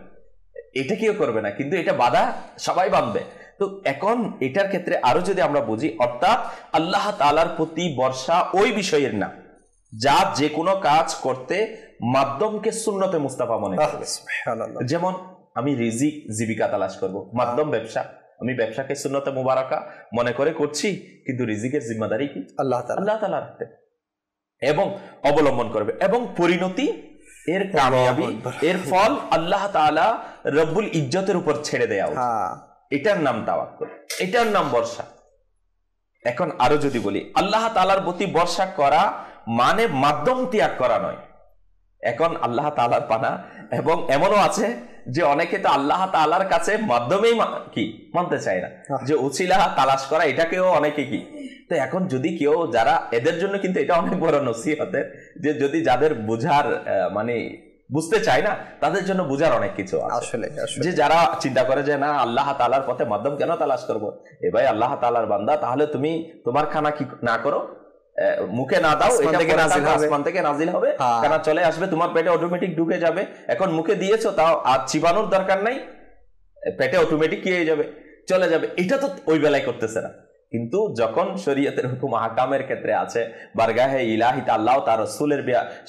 Speaker 4: এটা কেউ করবে না, কিন্তু এটা বাধা সবাই বাঁধবে। তো এখন এটার ক্ষেত্রে আরো যদি আমরা বুঝি, অর্থাৎ আল্লাহ তাআলার প্রতি ভরসা ওই বিষয়ের না যা যে কোনো কাজ করতে মাধ্যমকে সুন্নতে মুস্তাফা মনে করবে। যেমন আমি রিজিক জীবিকা তালাশ করব, মাধ্যম ব্যবসা, আমি ব্যবসাকে সুন্নতে মুবারাকা মনে করে করছি, কিন্তু রিজিকের জিম্মাদারি কি আল্লাহ তাআলা রাখতে এবং অবলম্বন করবে, এবং পরিণতি এর কামিয়াবি এর ফল আল্লাহ তাআলা রব্বুল ইজ্জতের উপর ছেড়ে দেয়া, এটার নাম তাওয়াক্কুল, এটার নাম ভরসা। এখন আরো যদি বলি, আল্লাহ তাআলার প্রতি ভরসা করা মানে মাধ্যম ত্যাগ করা নয়। এখন আল্লাহ তাআলার পানা, এবং এমনও আছে যে অনেকে তো আল্লাহ তাআলার কাছে মাধ্যমেই কি মানতে চায় না, যে উছিলা তালাশ করা এটাকেও অনেকে কি। তো এখন যদি কেউ যারা, এদের জন্য কিন্তু এটা অনেক বড় নসিহতের, যে যদি যাদের বুঝার মানে বুঝতে চায় না তাদের জন্য বুঝার অনেক কিছু আছে, যে যারা চিন্তা করে যে না আল্লাহ তাআলার পথে মাধ্যম কেন তালাশ করবো, এ ভাই আল্লাহ তাআলার বান্দা, তাহলে তুমি তোমার খানা কি না করো, মুখে না দাও, আসমান থেকে নাজিল হবে, খানা চলে আসবে তোমার পেটে, অটোমেটিক ঢুকে যাবে। এখন মুখে দিয়েছো তাও আর চিবানোর দরকার নাই, পেটে অটোমেটিক কি হয়ে যাবে, চলে যাবে। এটা তো ওই বেলায় করতেছে না, কিন্তু যখন শরীয়তের হুকুম আহকামের ক্ষেত্রে আছে, বারগাহে ইলাহিতে আল্লাহ তার রাসূলের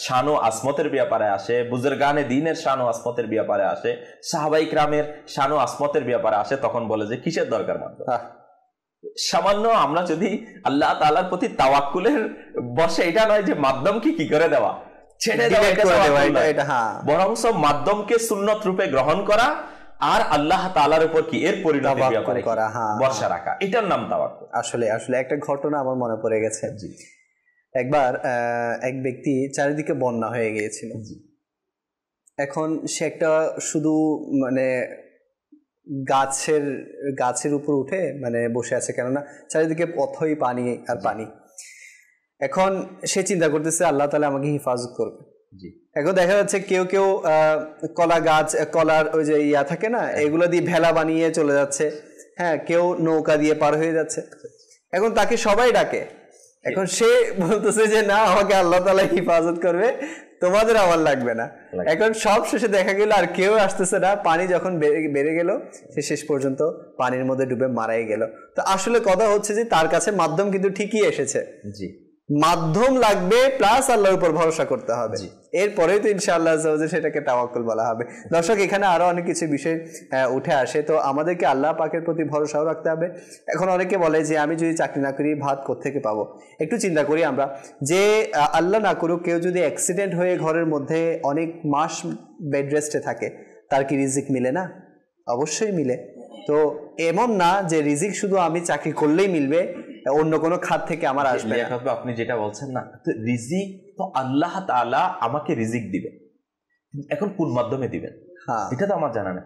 Speaker 4: শান ও আসমতের ব্যাপারে আসে, বুজুর্গানে দ্বীনের শান ও আসমতের ব্যাপারে আসে, সাহাবায়ে কিরামের শান ও আসমতের ব্যাপারে আসে, তখন বলে যে কিসের দরকার মাত্র, সামান্য আমরা যদি আল্লাহ তাআলার প্রতি তাওয়াক্কুলের বসে, এটা নয় যে মাধ্যমকে কি করে দেওয়া, ছেড়ে দেওয়া, বরং মাধ্যমকে সুন্নত রূপে গ্রহণ করা আর আল্লাহ তাআলার উপর কি এর পরিণতি করা, ভরসা রাখা, এটার নাম তাওয়াক্কুল।
Speaker 1: আসলে আসলে একটা ঘটনা আমার মনে পড়ে গেছে। একবার এক ব্যক্তি, চারিদিকে বন্যা হয়ে গিয়েছিল। এখন সে একটা শুধু মানে গাছের উপর উঠে মানে বসে আছে, কেননা চারিদিকে পথই পানি আর পানি। এখন সে চিন্তা করতেছে আল্লাহ তাআলা আমাকে হিফাজত করবে। এখন দেখা যাচ্ছে কেউ কেউ কলা গাছ, কলার ওই যে ইয়া থাকে না, এগুলো দিয়ে ভেলা বানিয়ে চলে যাচ্ছে, হ্যাঁ, কেউ নৌকা দিয়ে পার হয়ে যাচ্ছে। এখন তাকে সবাই ডাকে, এখন সে বলতেছে যে না, আমাকে আল্লাহ তাআলা হিফাজত করবে, তোমাদের আমার লাগবে না। এখন সব শেষে দেখা গেল আর কেউ আসতেছে না। পানি যখন বেড়ে গেল, সে শেষ পর্যন্ত পানির মধ্যে ডুবে মারাই গেল। তো আসলে কথা হচ্ছে যে তার কাছে মাধ্যম কিন্তু ঠিকই এসেছে। মাধ্যম লাগবে প্লাস আল্লাহর উপর ভরসা করতে হবে, এরপরেই তো ইনশাআল্লাহ সেটাকে তাওয়াক্কুল বলা হবে। দর্শক, এখানে আরো অনেক কিছু বিষয় উঠে আসে। তো আমাদেরকে আল্লাহ পাকের প্রতি ভরসাও রাখতে হবে। এখন অনেকে বলে যে আমি যদি চাকরি না করি ভাত কোত্থেকে পাবো। একটু চিন্তা করি আমরা যে আল্লাহ না করুক কেউ যদি অ্যাক্সিডেন্ট হয়ে ঘরের মধ্যে অনেক মাস বেড রেস্টে থাকে, তার কি রিজিক মিলে না? অবশ্যই মিলে। তো এমন না যে রিজিক শুধু আমি চাকরি করলেই মিলবে, অন্য কোনো খাত থেকে আমার আসবে না।
Speaker 4: আপনি যেটা বলছেন না, রিজিক তো আল্লাহ তাআলা আমাকে রিজিক দিবেন, এখন কোন মাধ্যমে দিবেন এটা তো আমার জানা নেই।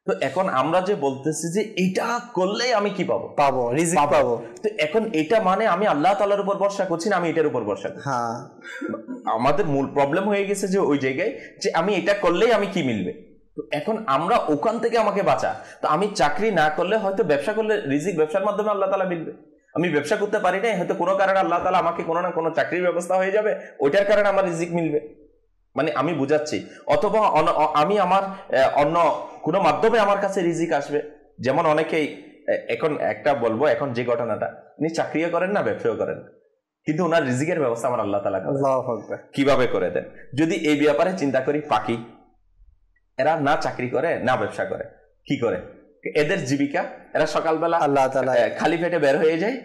Speaker 4: তো এখন আমরা যে বলতেছি যে এটা করলেই আমি কি পাবো,
Speaker 1: রিজিক পাবো, তো
Speaker 4: এখন এটা মানে আমি আল্লাহ তাআলার উপর ভরসা করছি না, আমি এটার উপর ভরসা করছি। আমাদের মূল প্রবলেম হয়ে গেছে যে ওই জায়গায় যে আমি এটা করলেই আমি কি মিলবে। তো এখন আমরা ওখান থেকে আমাকে বাঁচা, তো আমি চাকরি না করলে হয়তো ব্যবসা করলে রিজিক ব্যবসার মাধ্যমে আল্লাহ তাআলা মিলবে। আমি ব্যবসা করতে পারি না, হয়তো কোনো কারণে আল্লাহ তাআলা আমাকে কোনো না কোনো চাকরির ব্যবস্থা হয়ে যাবে, ওইটার কারণে আমার রিজিক মিলবে। মানে আমি বুঝাচ্ছি, অথবা আমি আমার অন্য কোনো মাধ্যমে আমার কাছে রিজিক আসবে। যেমন অনেকেই এখন একটা বলবো, এখন যে ঘটনাটা, উনি চাকরিও করেন না, ব্যবসাও করেন না, কিন্তু ওনার রিজিকের ব্যবস্থা আমার আল্লাহ তাআলা কিভাবে করে দেন। যদি এই ব্যাপারে চিন্তা করি, পাখি এরা না চাকরি করে না ব্যবসা করে, কি করে এদের জীবিকা? এরা সকালবেলা আল্লাহ তাআলা খালি পেটে বের হয়ে যায়,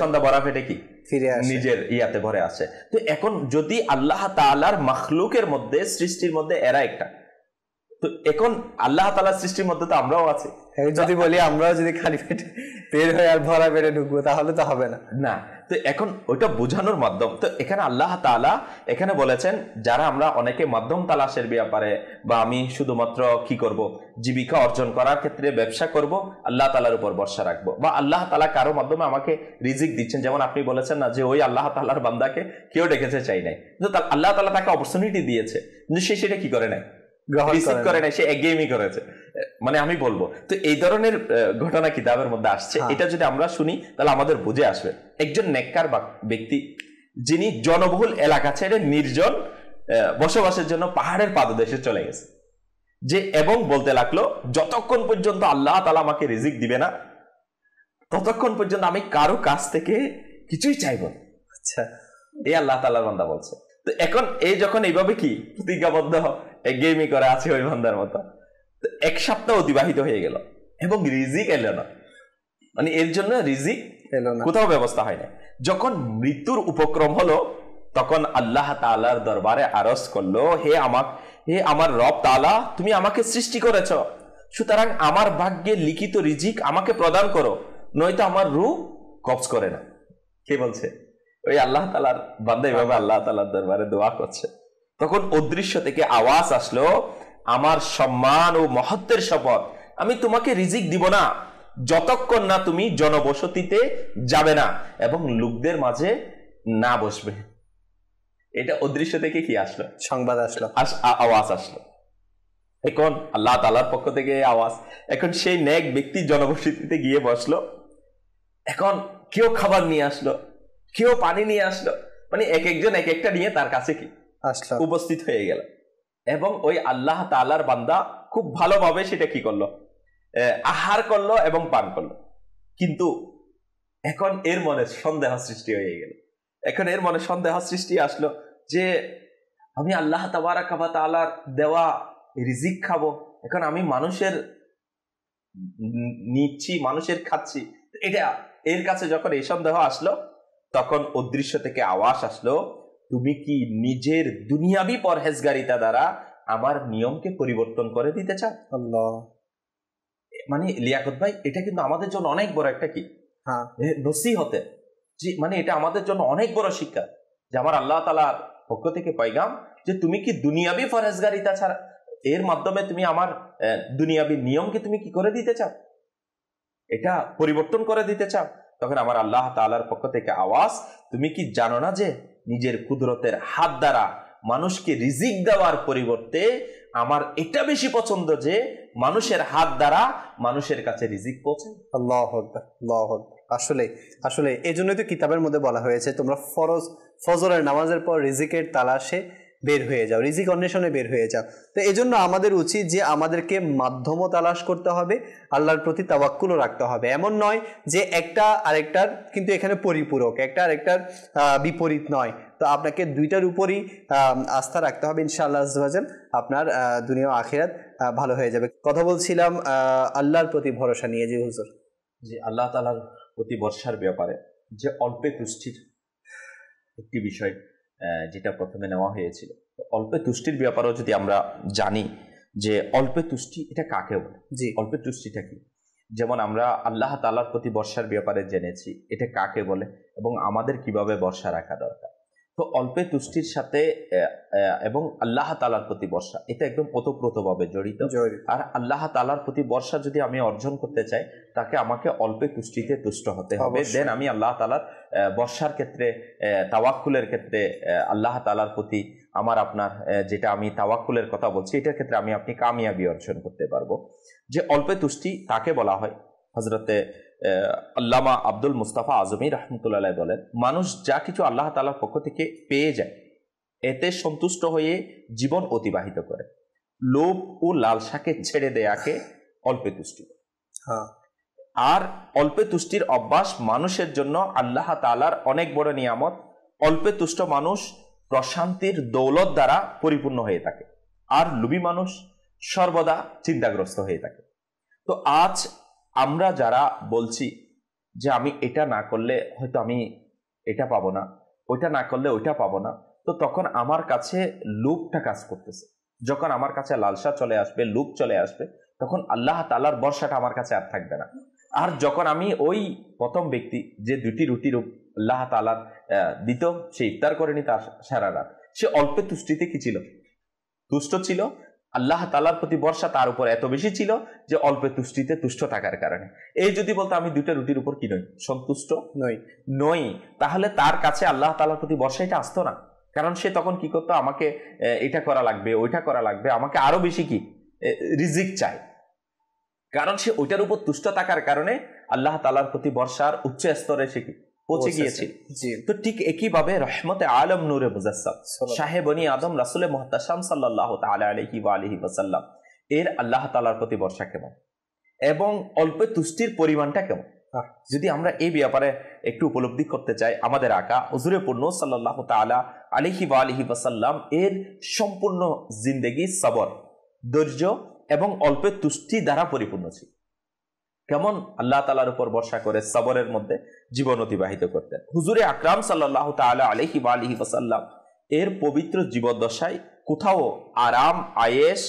Speaker 4: সন্ধ্যা ভরা পেটে কি ফিরে আসে, নিজের ইয়াতে ভরে আসে। তো এখন যদি আল্লাহ তাআলার মাখলুকের মধ্যে, সৃষ্টির মধ্যে এরা একটা, তো এখন আল্লাহ তাআলার সৃষ্টির মধ্যে তো আমরাও আছি।
Speaker 1: যদি বলি আমরাও যদি খালি পেটে বের হয়ে আর ভরা পেটে ঢুকবো, তাহলে তো হবে না।
Speaker 4: তো এখন ওইটা বোঝানোর মাধ্যম। তো এখানে আল্লাহ তাআলা এখানে বলেছেন, যারা আমরা অনেকে মাধ্যম তালাশের ব্যাপারে, বা আমি শুধুমাত্র কি করব, জীবিকা অর্জন করার ক্ষেত্রে ব্যবসা করব, আল্লাহ তাআলার উপর ভরসা রাখবো, বা আল্লাহ তাআলা কারো মাধ্যমে আমাকে রিজিক দিচ্ছেন। যেমন আপনি বলেছেন না যে ওই আল্লাহ তাআলার বান্দাকে কেউ ডেকেছে চাই নাই, কিন্তু আল্লাহ তাআলা তাকে অপরচুনিটি দিয়েছে, কিন্তু সে সেটা কি করে নাই, গ্রহণ করে নাই, সে একগেমি করেছে। মানে আমি বলবো, তো এই ধরনের ঘটনা কিতাবের মধ্যে আসছে। এটা যদি আমরা শুনি তাহলে আমাদের বুঝে আসবে। একজন নেককার ব্যক্তি, যিনি জনবহুল এলাকা ছেড়ে নির্জন বসবাসের জন্য পাহাড়ের পাদদেশে চলে গেছে, যে এবং বলতে লাগলো, যতক্ষণ পর্যন্ত আল্লাহ তাআলা আমাকে রিজিক দিবে না, ততক্ষণ পর্যন্ত আমি কারো কাছ থেকে কিছুই চাইব না।
Speaker 1: আচ্ছা,
Speaker 4: এই আল্লাহ তাআলার বান্দা বলছে। তো এখন এই যখন এইভাবে কি প্রতিজ্ঞাবদ্ধ গেমি করে আছে ওই বান্দার মতো, তো এক সপ্তাহ অতিবাহিত হয়ে গেল এবং রিজিক এলো না। মানে এর জন্য রিজিক এলো না, কোথাও ব্যবস্থা হয় না। যখন মৃত্যুর উপক্রম হলো, তখন আল্লাহ তাআলার দরবারে আরজ করলো, হে আমার রব তাআলা, তুমি আমাকে সৃষ্টি করেছ, সুতরাং আমার ভাগ্যে লিখিত রিজিক আমাকে প্রদান করো, নয়তো আমার রূহ কবজ করে না। কে বলছে? ওই আল্লাহ তাআলার বান্দা এভাবে আল্লাহ তাআলার দরবারে দোয়া করছে। তখন অদৃশ্য থেকে আওয়াজ আসলো, আমার সম্মান ও মহত্বের শপথ, আমি তোমাকে রিজিক দিব না যতক্ষণ না তুমি জনবসতিতে যাবে না এবং লোকদের মাঝে না বসবে। এটা অদৃশ্য থেকে কি আসলো? সংবাদ আসলো, আওয়াজ আসলো। এখন আল্লাহ তাআলার পক্ষ থেকে আওয়াজ। এখন সেই নেক ব্যক্তি জনবসতিতে গিয়ে বসলো। এখন কেউ খাবার নিয়ে আসলো, কেউ পানি নিয়ে আসলো, মানে এক একজন এক একটা নিয়ে তার কাছে কি আসলো, উপস্থিত হয়ে গেল। এবং ওই আল্লাহ তাআলার বান্দা খুব ভালোভাবে সেটা কি করলো, আহার করলো এবং পান করলো। কিন্তু এখন এর মনে সন্দেহ সৃষ্টি হয়ে গেল। এখন এর মনে সন্দেহ সৃষ্টি আসলো যে আমি আল্লাহ তাবারাক ওয়া তাআলার দেওয়া রিজিক খাবো, এখন আমি মানুষের নিচ্ছি, মানুষের খাচ্ছি, এটা এর কাছে যখন এই সন্দেহ আসলো, তখন অদৃশ্য থেকে আওয়াজ আসলো, তুমি কি নিজের দুনিয়াবি পরহেজগারিতা দ্বারা আমার নিয়মকে পরিবর্তন করে দিতে চাও?
Speaker 1: আল্লাহ,
Speaker 4: মানে লিয়াকত ভাই, এটা কিন্তু আমাদের জন্য অনেক বড় একটা কি নসিহতে, যে মানে এটা আমাদের জন্য অনেক বড় শিক্ষা, যে আমার আল্লাহ তাআলার পক্ষ থেকে পয়গাম, যে তুমি কি দুনিয়াবি পরহেজগারিতা ছাড়া এর মাধ্যমে তুমি আমার দুনিয়াবি নিয়মকে তুমি কি করে দিতে চাও, এটা পরিবর্তন করে দিতে চাও? তখন আমার আল্লাহ তাআলার পক্ষ থেকে আওয়াজ, তুমি কি জানো না যে নিজের কুদরতের হাত দ্বারা মানুষকে রিজিক দেওয়ার পরিবর্তে আমার এটা বেশি পছন্দ যে মানুষের হাত দ্বারা মানুষের কাছে রিজিক পৌঁছায়।
Speaker 1: আল্লাহু আকবার, আল্লাহু আকবার। আসলে আসলে এই জন্যই তো কিতাবের মধ্যে বলা হয়েছে, তোমরা ফজরের নামাজের পর রিজিকের তালাশে বের হয়ে যাও, রিজিক অন্বেষণে বের হয়ে যাও। তো এই জন্য আমাদের উচিত যে আমাদেরকে মাধ্যমও তালাশ করতে হবে, আল্লাহর প্রতি তাওয়াক্কুলও রাখতে হবে। এমন নয় যে একটা আরেকটার কিন্তু এখানে পরিপূরক, একটা আরেকটার বিপরীত নয়। তো আপনাকে দুইটার উপরই আস্থা রাখতে হবে, ইনশাআল্লাহ আজ্জা ওয়া জাল আপনার দুনিয়া ও আখিরাত ভালো হয়ে যাবে। কথা বলছিলাম আল্লাহর প্রতি ভরসা নিয়ে। যে হুজুর,
Speaker 4: যে আল্লাহ তাআলার প্রতি ভরসার ব্যাপারে যে অল্পে তুষ্টির একটি বিষয় যেটা প্রথমে নেওয়া হয়েছিল, অল্পে তুষ্টির ব্যাপারেও যদি আমরা জানি যে অল্পে তুষ্টি এটা কাকে বলে,
Speaker 1: জি
Speaker 4: অল্পে তুষ্টিটা কি, যেমন আমরা আল্লাহ তাআলার প্রতি ভরসার ব্যাপারে জেনেছি এটা কাকে বলে এবং আমাদের কিভাবে ভরসা রাখা দরকার। তো অল্পে তুষ্টির সাথে এবং আল্লাহ তাআলার প্রতি ভরসা এটা একদম ওতপ্রোতভাবে জড়িত। আর আল্লাহ তাআলার প্রতি ভরসা যদি আমি অর্জন করতে চাই, তাকে আমাকে অল্পে তুষ্টিতে তুষ্ট হতে হবে, দেন আমি আল্লাহ তাআলার ভরসার ক্ষেত্রে, তাওয়াক্কুলের ক্ষেত্রে আল্লাহ তাআলার প্রতি আমার আপনার যেটা আমি তাওয়াক্কুলের কথা বলছি, এটার ক্ষেত্রে আমি আপনি কামিয়াবি অর্জন করতে পারবো। যে অল্পে তুষ্টি তাকে বলা হয়, হযরতে আল্লামা আব্দুল মুস্তাফা আজমি রাহমাতুল্লাহ আলাইহি বলেন, মানুষ যা কিছু আল্লাহ তাআলার পক্ষ থেকে পেয়ে যায় এতে সন্তুষ্ট হয়ে জীবন অতিবাহিত করে। লোভ ও লালসাকে ছেড়ে দেয়াকে অল্পে তুষ্টি। আর অল্পে তুষ্টির অভ্যাস মানুষের জন্য আল্লাহ তাআলার অনেক বড় নিয়ামত। অল্পে তুষ্ট মানুষ প্রশান্তির দৌলত দ্বারা পরিপূর্ণ হয়ে থাকে, আর লোভী মানুষ সর্বদা চিন্তাগ্রস্ত হয়ে থাকে। তো আজ আমরা যারা বলছি যে আমি এটা না করলে হয়তো আমি এটা পাবো না, ওইটা না করলে ওইটা পাবো না, তো তখন আমার কাছে লোভটা কাজ করতেছে। যখন আমার কাছে লালসা চলে আসবে, লোভ চলে আসবে, তখন আল্লাহ তাআলার ভরসাটা আমার কাছে আর থাকবে না। আর যখন আমি ওই প্রথম ব্যক্তি যে দুটি রুটির আল্লাহ তাআলার দিত, সে ইফতার করেনি তার সারা রাত, সে অল্পে তুষ্টিতে কি ছিল? তুষ্ট ছিল। আল্লাহ তাআলার প্রতি ভরসা তার উপর এত বেশি ছিল যে অল্পে তুষ্টিতে তুষ্ট থাকার কারণে। এই যদি বলতো আমি দুইটা রুটির উপর কি নই, সন্তুষ্ট নই, তাহলে তার কাছে আল্লাহ তাআলার প্রতি ভরসা এটা আসতো না। কারণ সে তখন কি করতো, আমাকে এটা করা লাগবে, ওইটা করা লাগবে, আমাকে আরো বেশি কি রিজিক চাই। কারণ সে ওইটার উপর তুষ্ট থাকার কারণে আল্লাহ তাআলার প্রতি ভরসার উচ্চ স্তরে সে কি পৌঁছে গিয়েছে। তো ঠিক একইভাবে রহমতে আলম নূরে মুজাসসাম শাহে বনি আদম রাসূলে মুহতাশাম সাল্লাল্লাহু তাআলা আলাইহি ওয়া আলিহি ওয়াসাল্লাম এর আল্লাহ তাআলার প্রতি ভরসা কেমন এবং অল্প তুষ্টির পরিমাণটা কেমন, যদি আমরা এই ব্যাপারে একটু উপলব্ধি করতে চাই, আমাদের আকা হুজুরে পূর্ণ সাল্লাল্লাহু তাআলা আলাইহি ওয়া আলিহি ওয়াসাল্লাম এর সম্পূর্ণ জিন্দেগি সবর, ধৈর্য এবং অল্প তুষ্টি দ্বারা পরিপূর্ণ ছিল। কেমন আল্লাহ তাআলার উপর ভরসা করে সবরের মধ্যে জীবন অতিবাহিত করতেন। হুজুরে আকরাম সাল্লাল্লাহু তাআলা আলাইহি ওয়া আলিহি ওয়াসাল্লাম এর পবিত্র জীবদ্দশায় কোথাও আরাম, আয়েশ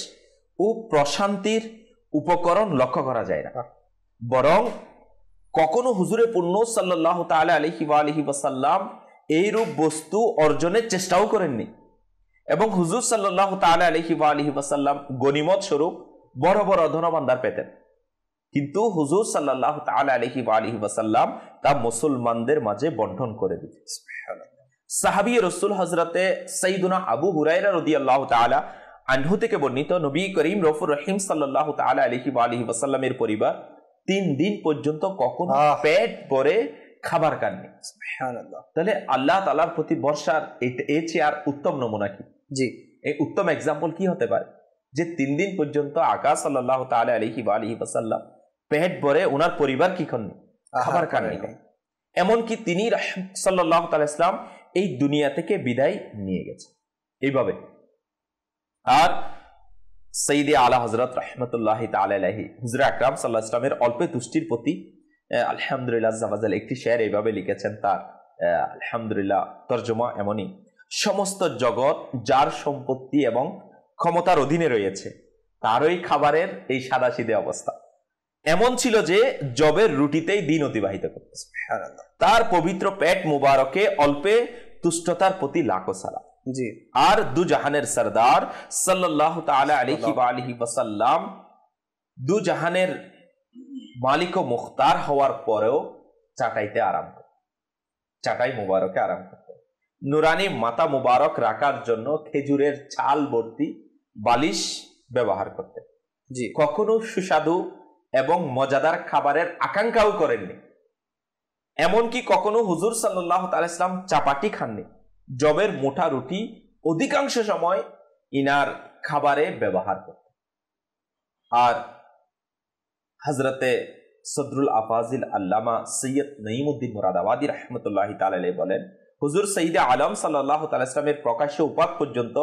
Speaker 4: ও প্রশান্তির উপকরণ লক্ষ্য করা যায় না, বরং কখনো হুজুরে পূর্ণ সাল্লাল্লাহু তাআলা আলাইহি ওয়া আলিহি ওয়াসাল্লাম এইরূপ বস্তু অর্জনের চেষ্টাও করেননি। এবং হুজুর সাল্লাল্লাহু তাআলা আলাইহি ওয়া আলিহি ওয়াসাল্লাম গনিমত স্বরূপ বড় বড় ধনভাণ্ডার পেতেন, কিন্তু হুজুর সাল্লাল্লাহু তাআলা আলাইহি ওয়া আলিহি ওয়াসাল্লাম তা মুসলমানদের মাঝে বন্টন করে দিতেন। সাহাবী রাসূল হযরতে সাইয়্যিদুনা আবু হুরায়রা রাদিয়াল্লাহু তাআলা আনহু থেকে বর্ণিত, নবী করিম রউফুর রহিম সাল্লাল্লাহু তাআলা আলাইহি ওয়া আলিহি ওয়াসাল্লামের পরিবার 3 দিন পর্যন্ত কখনো পেট ভরে খাবার খাননি। সুবহানাল্লাহ। তাহলে আল্লাহ তাআলার প্রতি ভরসার এর চেয়ে আর উত্তম নমুনা কি? জি, এই উত্তম এক্সাম্পল কি হতে পারে যে 3 দিন পর্যন্ত আকা সাল্লাল্লাহু তাআলা আলাইহি ওয়া আলিহি ওয়াসাল্লাম পেট ভরে ওনার পরিবার কি খাননি, খাবার খাননি। এমনকি তিনি সাল্লাল্লাহু তাআলা ইসলাম এই দুনিয়া থেকে বিদায় নিয়ে গেছে এইভাবে। আর সাইয়্যিদে আলা হযরত রাহমাতুল্লাহি তাআলা আলাইহি হুজুর আকরাম সাল্লাল্লাহু আলাইহি ওয়াসাল্লামের অল্পে তুষ্টির প্রতি আলহামদুলিল্লাহ জামাজাল একটি শেয়ার এইভাবে লিখেছেন, তার আলহামদুলিল্লাহ তর্জমা এমনই: সমস্ত জগৎ যার সম্পত্তি এবং ক্ষমতার অধীনে রয়েছে, তারই খাবারের এই সাদাসিধে অবস্থা। এমন ছিল যে জবের রুটিতেই দিন অতিবাহিত করতেছে। তার পবিত্র পেট মুবারকে অল্পে তুষ্টতার প্রতি লাখো সালাম।
Speaker 1: জি।
Speaker 4: আর দু জাহানের সরদার সাল্লাল্লাহু তাআলা আলাইহি ওয়াসাল্লাম দু জাহানের মালিক ও মুখতার হওয়ার পরেও চাটাইতে আরাম করতেন, চাটাই মুবারকে আরাম করতেন। নুরানি মাথা মুবারক রাখার জন্য খেজুরের ছাল ভর্তি বালিশ ব্যবহার করতেন।
Speaker 1: জি।
Speaker 4: কখনো সুস্বাদু এবং মজাদার খাবারের আকাঙ্ক্ষাও করেননি। এমনকি কখনো হুজুর সাল্লাল্লাহু তাআলা ইসলাম চাপাটি খাননি। জবের মোটা রুটি অধিকাংশ সময় ইনার খাবারে ব্যবহার করতেন। আর হযরতে সদরুল আফাজিল আল্লামা সৈয়দ নঈমউদ্দিন মুরাদাবাদী রাহমাতুল্লাহি তাআলা আলাইহি বলেন, হুজুর সাইয়্যিদে আলম সাল্লাল্লাহু তাআলা ইসলামের প্রকাশ্য উপাত পর্যন্ত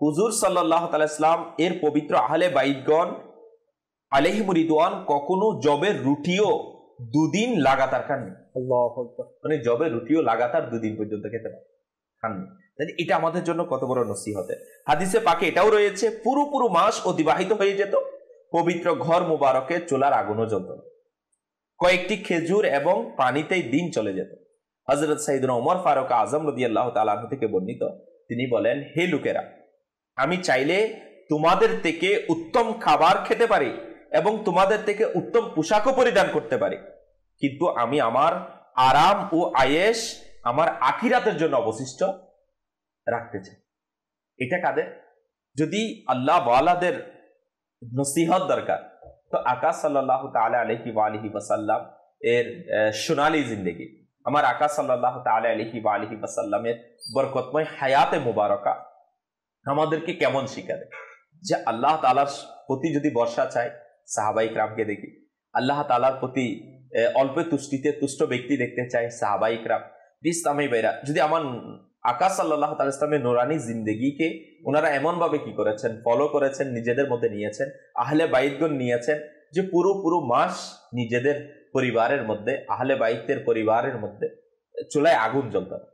Speaker 4: হুজুর সাল্লাল্লাহু তাআলা ইসলাম এর পবিত্র আহলে বাইতগণ আলাইহিমুর রিদওয়ান কখনো জবের রুটিও দুদিন লাগাতার খাননি।
Speaker 1: আল্লাহু আকবার।
Speaker 4: মানে জবের রুটিও লাগাতার দুদিন পর্যন্ত খেতে খাননি। এটা আমাদের জন্য কত বড় নসিহত। হাদিসে পাকে এটাও রয়েছে, পুরো মাস অতিবাহিত হয়ে যেত, পবিত্র ঘর মুবারকে চুলার আগুনও জ্বলত না। কয়েকটি খেজুর এবং পানিতেই দিন চলে যেত। হযরত সাইয়েদনা ওমর ফারুক আজম রাদিয়াল্লাহু তাআলা আনহু থেকে বর্ণিত, তিনি বলেন, হে লোকেরা, আমি চাইলে তোমাদের থেকে উত্তম খাবার খেতে পারি এবং তোমাদের থেকে উত্তম পোশাকও পরিধান করতে পারি, কিন্তু আমি আমার আরাম ও আয়েশ আমার আখিরাতের জন্য অবশিষ্ট রাখতে চাই। এটা কাদের? যদি আল্লাহ ওয়ালাদের নসিহত দরকার, তো আকা সাল্লাল্লাহু তাআলা আলাইহি ওয়া আলিহি ওয়াসাল্লাম এর সোনালী জিন্দেগি, আমার আকা সাল্লাল্লাহু তাআলা আলাইহি ওয়া আলিহি ওয়াসাল্লামের বরকতময় হায়াতে মুবারকা আমাদেরকে কেমন শিক্ষা দেয় যে আল্লাহ তাআলার প্রতি যদি ভরসা চাই, সাহাবায়ে কিরামকে দেখি। আল্লাহ তাআলার প্রতি অল্প তুষ্টিতে তুষ্ট ব্যক্তি দেখতে চাই, সাহাবায়ে কিরাম। ইসলামী ভাইরা, যদি আমার আকা সাল্লাল্লাহু তাআলা ইসলামের নুরানি জিন্দেগিকে ওনারা এমন ভাবে কি করেছেন, ফলো করেছেন, নিজেদের মধ্যে নিয়েছেন, আহলে বাইতগণ নিয়েছেন, যে পুরো মাস নিজেদের পরিবারের মধ্যে, আহলে বাইতের পরিবারের মধ্যে চুলায় আগুন জ্বলত না।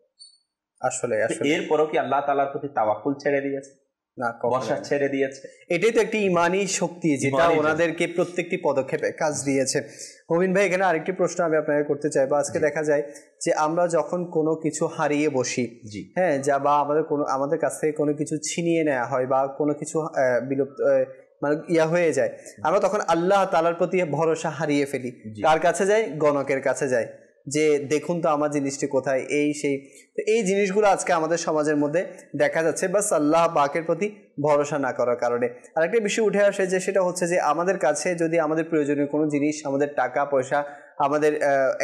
Speaker 1: আসলে
Speaker 4: এরপরও কি আল্লাহ তাআলার প্রতি তাওয়াক্কুল ছেড়ে দিয়েছে? না, ভরসা ছেড়ে দিয়েছে।
Speaker 1: এটাই তো একটি ইমানি শক্তি যেটা ওনাদেরকে প্রত্যেকটি পদক্ষেপে কাজ দিয়েছে। মমিন ভাই, এখানে আরেকটি প্রশ্ন আমি আপনাকে করতে চাইবো। আজকে দেখা যায় যে আমরা যখন কোনো কিছু হারিয়ে বসি, হ্যাঁ, যা বা আমাদের কাছ থেকে কোনো কিছু ছিনিয়ে নেওয়া হয় বা কোনো কিছু বিলুপ্ত মানে হয়ে যায়, আমরা তখন আল্লাহ তাআলার প্রতি ভরসা হারিয়ে ফেলি। কার কাছে যাই? গণকের কাছে যাই, যে দেখুন তো আমার জিনিসটি কোথায়, এই সেই। তো এই জিনিসগুলো আজকে আমাদের সমাজের মধ্যে দেখা যাচ্ছে, বাস আল্লাহ পাকের প্রতি ভরসা না করার কারণে। আরেকটা বিষয় উঠে আসে, যে সেটা হচ্ছে যে আমাদের কাছে যদি আমাদের প্রয়োজনীয় কোনো জিনিস, আমাদের টাকা পয়সা, আমাদের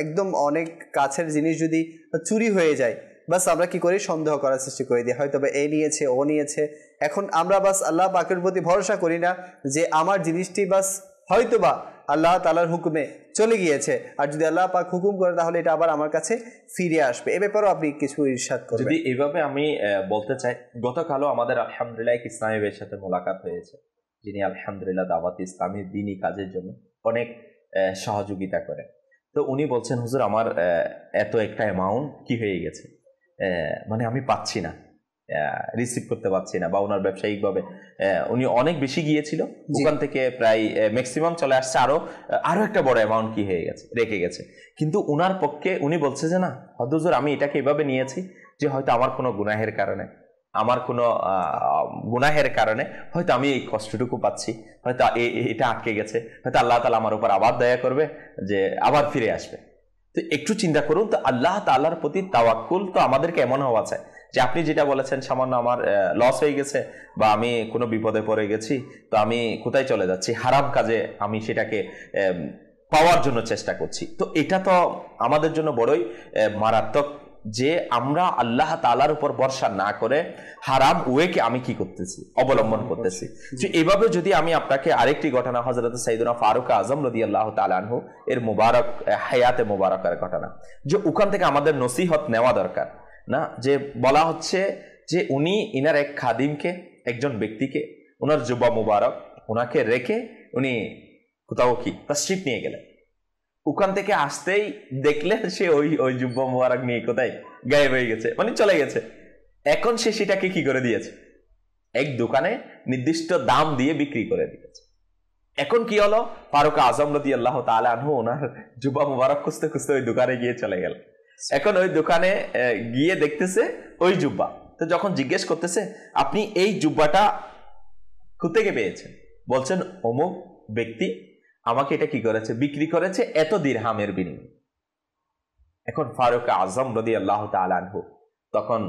Speaker 1: একদম অনেক কাছের জিনিস যদি চুরি হয়ে যায়, বাস আমরা কি করি? সন্দেহ করার সৃষ্টি করে দিই, হয়তো বা এ নিয়েছে, ও নিয়েছে। এখন আমরা বাস আল্লাহ পাকের প্রতি ভরসা করি না যে আমার জিনিসটি বাস হয়তোবা আল্লাহ তাআলার হুকুমে চলে গিয়েছে, আর যদি আল্লাহ পাক হুকুম করে তাহলে এটা আবার আমার কাছে ফিরে আসবে। এ ব্যাপারেও আপনি কিছু ইরশাদ করবেন?
Speaker 4: যদি এইভাবে আমি বলতে চাই, গতকালও আমাদের আলহামদুলিল্লাহ এক ইসলামী ভাইয়ের সাথে মোলাকাত হয়েছে, যিনি আলহামদুলিল্লাহ দাওয়াত ইসলামী দ্বীনি কাজের জন্য অনেক সহযোগিতা করেন। তো উনি বলছেন, হুজুর আমার এত একটা অ্যামাউন্ট কি হয়ে গেছে, মানে আমি পাচ্ছি না, রিসিভ করতে পারছি না, বা ওনার ব্যবসায়িকভাবে উনি অনেক বেশি গিয়েছিল, ওখান থেকে প্রায় ম্যাক্সিমাম চলে আসছে, আরো একটা বড় অ্যামাউন্ট কি হয়ে গেছে, রেখে গেছে। কিন্তু উনার পক্ষে উনি বলছে যে না হুজুর, আমি এটাকে এভাবে নিয়েছি যে হয়তো আমার কোনো গুনাহের কারণে হয়তো আমি এই কষ্টটুকু পাচ্ছি, হয়তো এটা আটকে গেছে, হয়তো আল্লাহ তাআলা আমার উপর আবার দয়া করবে, যে আবার ফিরে আসবে। তো একটু চিন্তা করুন তো, আল্লাহ তাআলার প্রতি তাওয়াক্কুল তো আমাদেরকে এমন হওয়া চাই যে আপনি যেটা বলেছেন, সামান্য আমার লস হয়ে গেছে বা আমি কোনো বিপদে পড়ে গেছি, তো আমি কোথায় চলে যাচ্ছি, হারাম কাজে আমি সেটাকে পাওয়ার জন্য চেষ্টা করছি। তো এটা তো আমাদের জন্য বড়ই মারাত্মক, যে আমরা আল্লাহ তাআলার উপর ভরসা না করে হারাম ওয়েকে আমি কি করতেছি, অবলম্বন করতেছি। যে এভাবে যদি আমি আপনাকে আরেকটি ঘটনা, হযরত সাইয়েদনা ফারুক আজম রাদিয়াল্লাহু তাআলা আনহু এর মুবারক হায়াতে মুবারকার ঘটনা, যে ওখান থেকে আমাদের নসিহত নেওয়া দরকার না। যে বলা হচ্ছে যে উনি ইনার এক খাদিমকে, একজন ব্যক্তিকে, ওনার জুব্বা মুবারক ওনাকে রেখে উনি কোথাও কি তাশরিফ নিয়ে গেলেন। ওখান থেকে আসতেই দেখলে সে ওই জুব্বা মুবারক নিয়ে কোথায় গায়েব হয়ে গেছে, মানে চলে গেছে। এখন সে সেটাকে কি করে দিয়েছে, এক দোকানে নির্দিষ্ট দাম দিয়ে বিক্রি করে দিয়েছে। এখন কি হলো, ফারুক আজম রাদিয়াল্লাহু তাআলা আনহু ওনার জুব্বা মুবারক খুঁজতে খুঁজতে ওই দোকানে গিয়ে চলে গেল। এখন ওই দোকানে গিয়ে দেখতেছে ওই জুব্বা। তো যখন জিজ্ঞেস করতেছে আপনি এই জুব্বাটা কোথেকে পেয়েছেন, বলছেন অমুক ব্যক্তি আমাকে এটা কি করেছে, বিক্রি করেছে এত দিরহামের বিনিময়ে। এখন ফারুক আজম রাদিয়াল্লাহু তাআলা আনহু তখন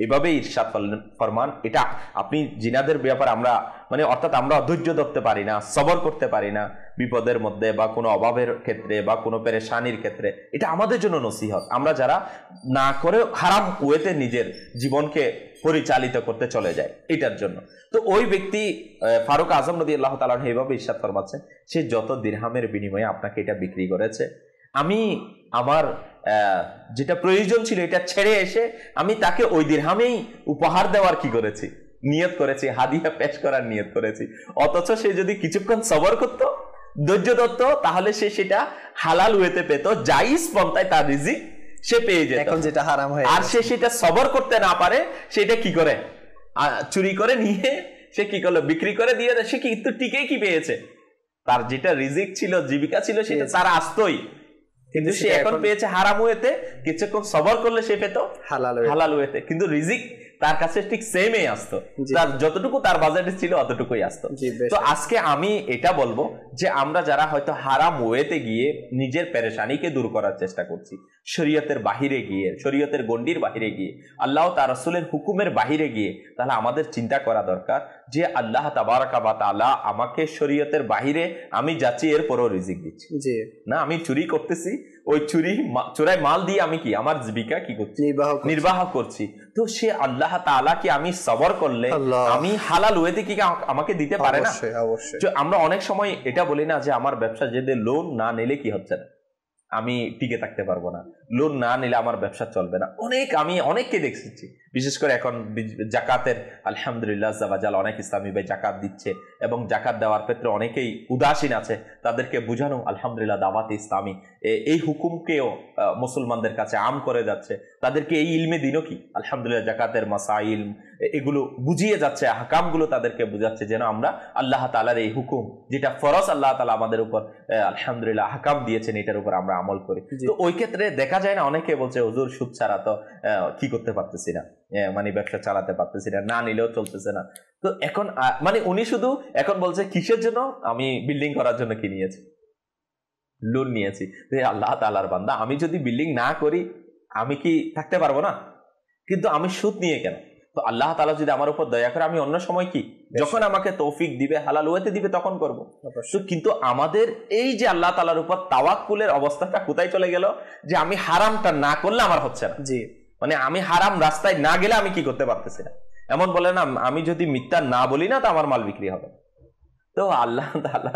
Speaker 4: এভাবেই ইরশাদ ফরমান, এটা আপনি জিনাদের ব্যাপারে আমরা মানে অর্থাৎ আমরা ধৈর্য ধরতে পারি না, সবর করতে পারি না বিপদের মধ্যে বা কোনো অভাবের ক্ষেত্রে বা কোনো পেরেশানির ক্ষেত্রে, এটা আমাদের জন্য নসিহত। আমরা যারা না করে হারাম ওয়েতে নিজের জীবনকে পরিচালিত করতে চলে যায় এটার জন্য। তো ওই ব্যক্তি ফারুক আজম রাদিয়াল্লাহু তাআলা আনহু এইভাবে ইরশাদ ফরমাচ্ছেন, সে যত দিরহামের বিনিময়ে আপনাকে এটা বিক্রি করেছে, আমি আমার যেটা প্রয়োজন ছিল এটা ছেড়ে এসে আমি তাকে ওই দিরহামেই উপহার দেওয়ার কি করেছি, নিয়ত করেছি, হাদিয়া পেশ করার নিয়ত করেছি। অথচ সে যদি কিছুক্ষণ সবর করত, ধৈর্য ধরত, তাহলে সে সেটা হালাল ওয়েতে পেত, জায়েজ পন্থায় তার রিজিক সে পেয়ে যেত।
Speaker 1: এখন যেটা হারাম হয়ে
Speaker 4: আর সে সেটা সবর করতে না পারে, সেটা কি করে চুরি করে নিয়ে সে কি করলো, বিক্রি করে দিয়ে সে কিন্তু টিকেই কি পেয়েছে, তার যেটা রিজিক ছিল, জীবিকা ছিল, সেটা তার আসতই। কিন্তু সে এখন পেয়েছে হারাম ওয়েতে, কিছুক্ষণ সবর করলে সে পেত হালাল ওয়েতে, কিন্তু রিজিক তার কাছে ঠিক সেমই আসতো, তার যতটুকু তার বাজেটে ছিল অতটুকুই আসতো। তো আজকে আমি এটা বলবো যে আমরা যারা হয়তো হারাম ওয়েতে গিয়ে নিজের পেরেশানিকে দূর করার চেষ্টা করছি, শরীয়তের বাহিরে গিয়ে, শরীয়তের গণ্ডির বাহিরে গিয়ে, আল্লাহ তার রাসূলের হুকুমের বাহিরে গিয়ে, তাহলে আমাদের চিন্তা করা দরকার যে আল্লাহ তাবারাকা ওয়া তাআলা আমাকে শরীয়তের বাহিরে আমি যাচ্ছি, এরপরও রিজিক দিচ্ছি না, আমি চুরি করতেছি, ওই চোরাই মাল দিয়ে আমি কি আমার জীবিকা কি করছি, নির্বাহ করছি। তো সে আল্লাহ তাআলা কি আমি সবর করলে আমি হালাল ওয়েতে কি আমাকে দিতে পারে না? আমরা অনেক সময় এটা বলি না যে আমার ব্যবসা যেতে লোন না নিলে কি হচ্ছে না, আমি টিকে থাকতে পারবো না, লোন না নিলে আমার ব্যবসা চলবে না। আমি অনেককে দেখছি, বিশেষ করে এখন জাকাতের আলহামদুলিল্লাহ জাওয়াজাল অনেক ইসলামী ভাই জাকাত দিচ্ছে এবং জাকাত দেওয়ার ক্ষেত্রে অনেকেই উদাসীন আছে, তাদেরকে বুঝানো আলহামদুলিল্লাহ দাওয়াতে ইসলামী এই হুকুমকেও মুসলমানদের কাছে আম করে যাচ্ছে, তাদেরকে এই ইলমে দিনও কি আলহামদুলিল্লাহ জাকাতের মাসাইল এগুলো বুঝিয়ে যাচ্ছে, হাকামগুলো তাদেরকে বুঝাচ্ছে যেন আমরা আল্লাহ তাআলার এই হুকুম যেটা ফরজ আল্লাহ তাআলা আমাদের উপর আলহামদুলিল্লাহ হাকাম দিয়েছেন এটার উপর আমরা আমল করি। তো ওই ক্ষেত্রে দেখা যায় না, অনেকে বলছে হুজুর সুদ ছাড়া তো কি করতে পারতেছি না, মানে ব্যবসা চালাতে পারতেছি না, না নিলেও চলতেছে না। তো এখন মানে উনি শুধু এখন বলছে কিসের জন্য, আমি বিল্ডিং করার জন্য কি নিয়েছি, লোন নিয়েছি। আল্লাহ তাআলার বান্দা, আমি যদি বিল্ডিং না করি আমি কি থাকতে পারবো না? কিন্তু আমি সুদ নিয়ে কেন? তো আল্লাহ তাআলা যদি আমার উপর দয়া করে আমি অন্য সময় কি, যখন আমাকে তৌফিক দিবে, হালাল ওয়েতে দিবে, তখন করব। তো কিন্তু আমাদের এই যে আল্লাহ তাআলার উপর তাওয়াক্কুলের অবস্থাটা কোথায় চলে গেল, যে আমি হারামটা না করলে আমার হচ্ছে না, মানে আমি হারাম রাস্তায় না গেলে আমি কি করতে পারতেছি না। এমন বলে না, আমি যদি মিথ্যা না বলি না তো আমার মাল বিক্রি হবে। তো আল্লাহ তাআলা